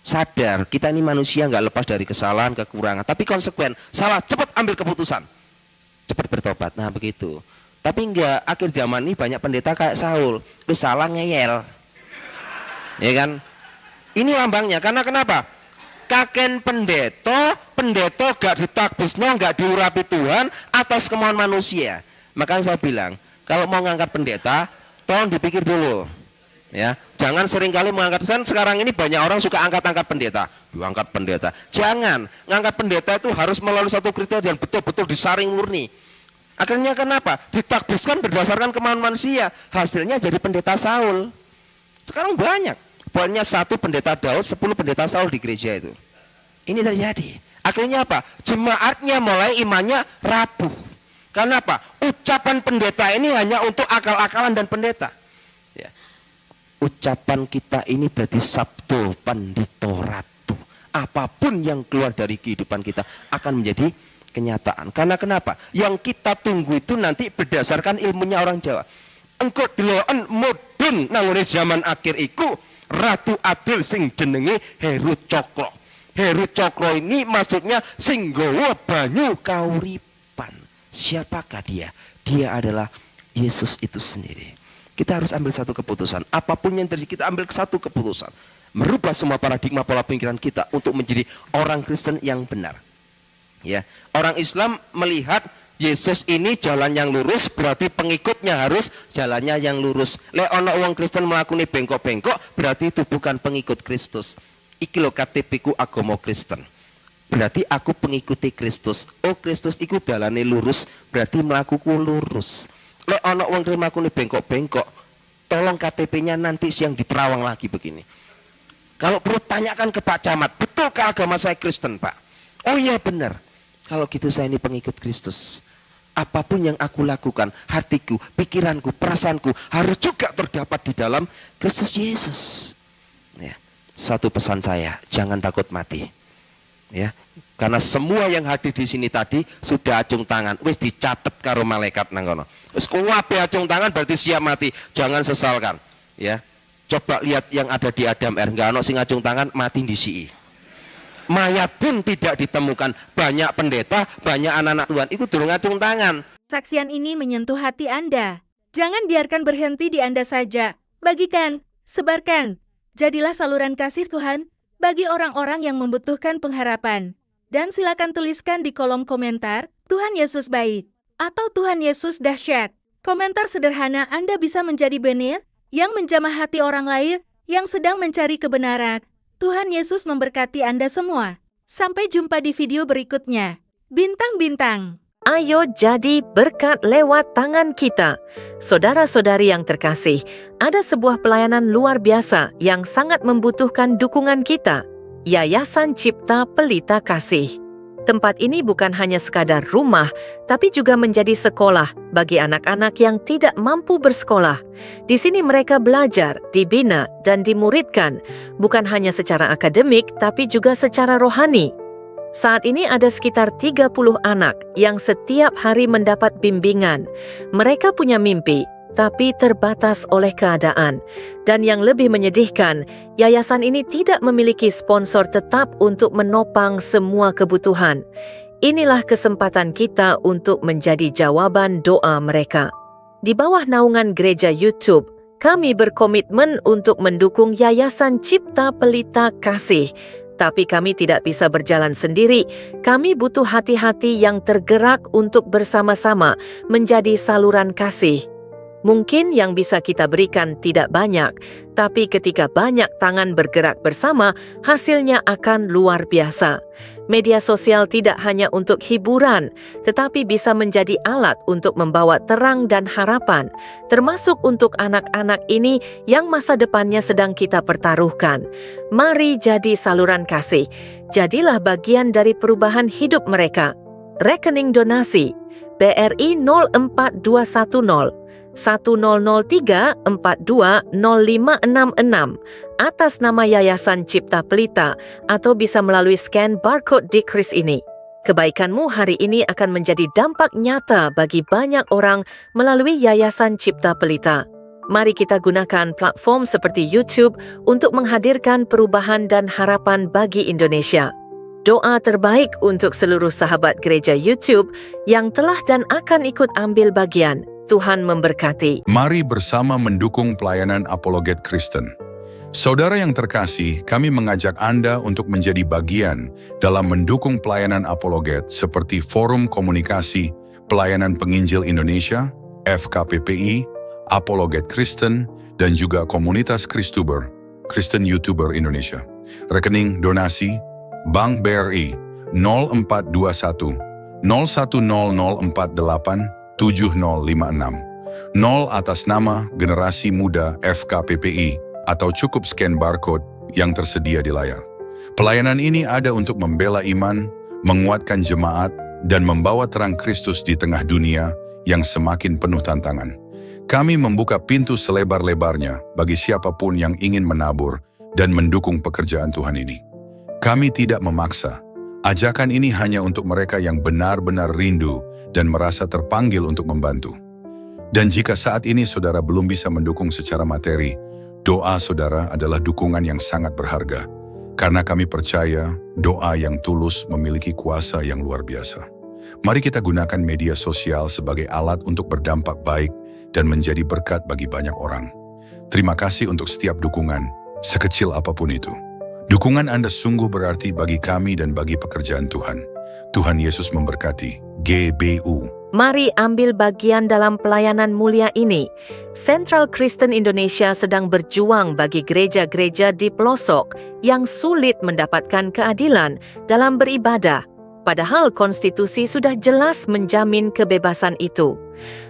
Sadar, kita ini manusia nggak lepas dari kesalahan, kekurangan. Tapi konsekuen, salah, cepat ambil keputusan. Cepat bertobat, nah begitu. Tapi enggak, akhir zaman ini banyak pendeta kayak Saul, salah ngeyel, ya kan? Ini lambangnya, karena kenapa? Kaken pendeta gak ditakbisno, gak diurapi Tuhan atas kemauan manusia. Makanya saya bilang, kalau mau ngangkat pendeta, tolong dipikir dulu, ya. Jangan seringkali mengangkat, kan sekarang ini banyak orang suka angkat-angkat pendeta, diangkat pendeta. Jangan, ngangkat pendeta itu harus melalui satu kriteria dan betul-betul disaring murni. Akhirnya kenapa? Ditakbiskan berdasarkan kemauan manusia. Hasilnya jadi pendeta Saul. Sekarang banyak. Pokoknya 1 pendeta Daud, 10 pendeta Saul di gereja itu. Ini terjadi. Akhirnya apa? Jemaatnya mulai imannya rapuh. Karena apa? Ucapan pendeta ini hanya untuk akal-akalan dan pendeta. Ya. Ucapan kita ini berarti sabdo pandito ratu. Apapun yang keluar dari kehidupan kita akan menjadi kenyataan. Karena kenapa? Yang kita tunggu itu nanti berdasarkan ilmunya orang Jawa. Engko deloken mudhun nanggone zaman akhir iku ratu adil sing jenenge Heru Cokro. Heru Cokro ini maksudnya sing nggawa banyu kauripan. Siapakah dia? Dia adalah Yesus itu sendiri. Kita harus ambil satu keputusan. Apapun yang terjadi, kita ambil satu keputusan. Merubah semua paradigma pola pikiran kita untuk menjadi orang Kristen yang benar. Ya, orang Islam melihat Yesus ini jalan yang lurus, berarti pengikutnya harus jalannya yang lurus. Lek ana wong Kristen mlakune bengkok-bengkok, berarti itu bukan pengikut Kristus. Iki lho KTP-ku agama Kristen. Berarti aku pengikuti Kristus. Oh, Kristus iku dalane lurus, berarti mlakuku lurus. Lek ana wong mlakune bengkok-bengkok, tolong KTP-nya nanti siang diterawang lagi begini. Kalau perlu tanyakan ke Pak Camat, betulkah agama saya Kristen, Pak? Oh iya benar. Kalau gitu saya ini pengikut Kristus. Apapun yang aku lakukan, hatiku, pikiranku, perasaanku harus juga terdapat di dalam Kristus Yesus. Ya. Satu pesan saya, jangan takut mati. Ya. Karena semua yang hadir di sini tadi sudah acung tangan, wis dicatat karo malaikat nang kono. Wis kabeh acung tangan berarti siap mati. Jangan sesalkan. Ya. Coba lihat yang ada di Adam R, enggak ono sing acung tangan mati ndisiki. Mayat pun tidak ditemukan. Banyak pendeta, banyak anak-anak Tuhan itu durung ngacung tangan. Saksian ini menyentuh hati Anda. Jangan biarkan berhenti di Anda saja. Bagikan, sebarkan. Jadilah saluran kasih Tuhan bagi orang-orang yang membutuhkan pengharapan. Dan silakan tuliskan di kolom komentar, Tuhan Yesus baik, atau Tuhan Yesus dahsyat. Komentar sederhana Anda bisa menjadi benih yang menjamah hati orang lain yang sedang mencari kebenaran. Tuhan Yesus memberkati Anda semua. Sampai jumpa di video berikutnya. Bintang-bintang. Ayo jadi berkat lewat tangan kita. Saudara-saudari yang terkasih, ada sebuah pelayanan luar biasa yang sangat membutuhkan dukungan kita. Yayasan Cipta Pelita Kasih. Tempat ini bukan hanya sekadar rumah, tapi juga menjadi sekolah bagi anak-anak yang tidak mampu bersekolah. Di sini mereka belajar, dibina, dan dimuridkan, bukan hanya secara akademik, tapi juga secara rohani. Saat ini ada sekitar 30 anak yang setiap hari mendapat bimbingan. Mereka punya mimpi, tapi terbatas oleh keadaan. Dan yang lebih menyedihkan, yayasan ini tidak memiliki sponsor tetap untuk menopang semua kebutuhan. Inilah kesempatan kita untuk menjadi jawaban doa mereka. Di bawah naungan Gereja YouTube, kami berkomitmen untuk mendukung Yayasan Cipta Pelita Kasih. Tapi kami tidak bisa berjalan sendiri. Kami butuh hati-hati yang tergerak untuk bersama-sama menjadi saluran kasih. Mungkin yang bisa kita berikan tidak banyak, tapi ketika banyak tangan bergerak bersama, hasilnya akan luar biasa. Media sosial tidak hanya untuk hiburan, tetapi bisa menjadi alat untuk membawa terang dan harapan, termasuk untuk anak-anak ini yang masa depannya sedang kita pertaruhkan. Mari jadi saluran kasih, jadilah bagian dari perubahan hidup mereka. Rekening donasi BRI 04210 1003 42 0566 atas nama Yayasan Cipta Pelita atau bisa melalui scan barcode di kris ini. Kebaikanmu hari ini akan menjadi dampak nyata bagi banyak orang melalui Yayasan Cipta Pelita. Mari kita gunakan platform seperti YouTube untuk menghadirkan perubahan dan harapan bagi Indonesia. Doa terbaik untuk seluruh sahabat gereja YouTube yang telah dan akan ikut ambil bagian. Tuhan memberkati. Mari bersama mendukung pelayanan Apologet Kristen. Saudara yang terkasih, kami mengajak Anda untuk menjadi bagian dalam mendukung pelayanan Apologet seperti Forum Komunikasi Pelayanan Penginjil Indonesia, FKPPI, Apologet Kristen, dan juga Komunitas Kristuber, Kristen YouTuber Indonesia. Rekening donasi Bank BRI 0421 010048 7056 0 atas nama Generasi Muda FKPPI atau cukup scan barcode yang tersedia di layar. Pelayanan ini ada untuk membela iman, menguatkan jemaat, dan membawa terang Kristus di tengah dunia yang semakin penuh tantangan. Kami membuka pintu selebar-lebarnya bagi siapapun yang ingin menabur dan mendukung pekerjaan Tuhan ini. Kami tidak memaksa. Ajakan ini hanya untuk mereka yang benar-benar rindu dan merasa terpanggil untuk membantu. Dan jika saat ini saudara belum bisa mendukung secara materi, doa saudara adalah dukungan yang sangat berharga. Karena kami percaya doa yang tulus memiliki kuasa yang luar biasa. Mari kita gunakan media sosial sebagai alat untuk berdampak baik dan menjadi berkat bagi banyak orang. Terima kasih untuk setiap dukungan, sekecil apapun itu. Dukungan Anda sungguh berarti bagi kami dan bagi pekerjaan Tuhan. Tuhan Yesus memberkati. GBU. Mari ambil bagian dalam pelayanan mulia ini. Central Kristen Indonesia sedang berjuang bagi gereja-gereja di pelosok yang sulit mendapatkan keadilan dalam beribadah. Padahal konstitusi sudah jelas menjamin kebebasan itu.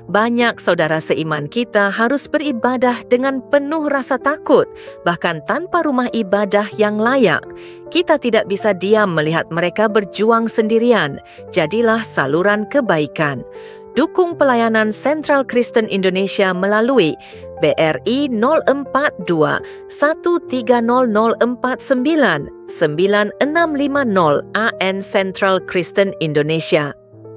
Banyak saudara seiman kita harus beribadah dengan penuh rasa takut, bahkan tanpa rumah ibadah yang layak. Kita tidak bisa diam melihat mereka berjuang sendirian. Jadilah saluran kebaikan. Dukung pelayanan Central Kristen Indonesia melalui BRI 042 130049 9650 AN Central Kristen Indonesia.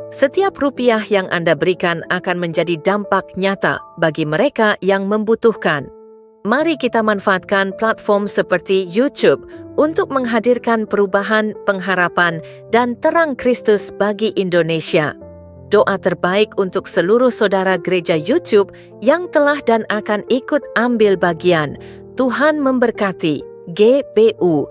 Setiap rupiah yang Anda berikan akan menjadi dampak nyata bagi mereka yang membutuhkan. Mari kita manfaatkan platform seperti YouTube untuk menghadirkan perubahan, pengharapan, dan terang Kristus bagi Indonesia. Doa terbaik untuk seluruh saudara gereja YouTube yang telah dan akan ikut ambil bagian. Tuhan memberkati. GBU.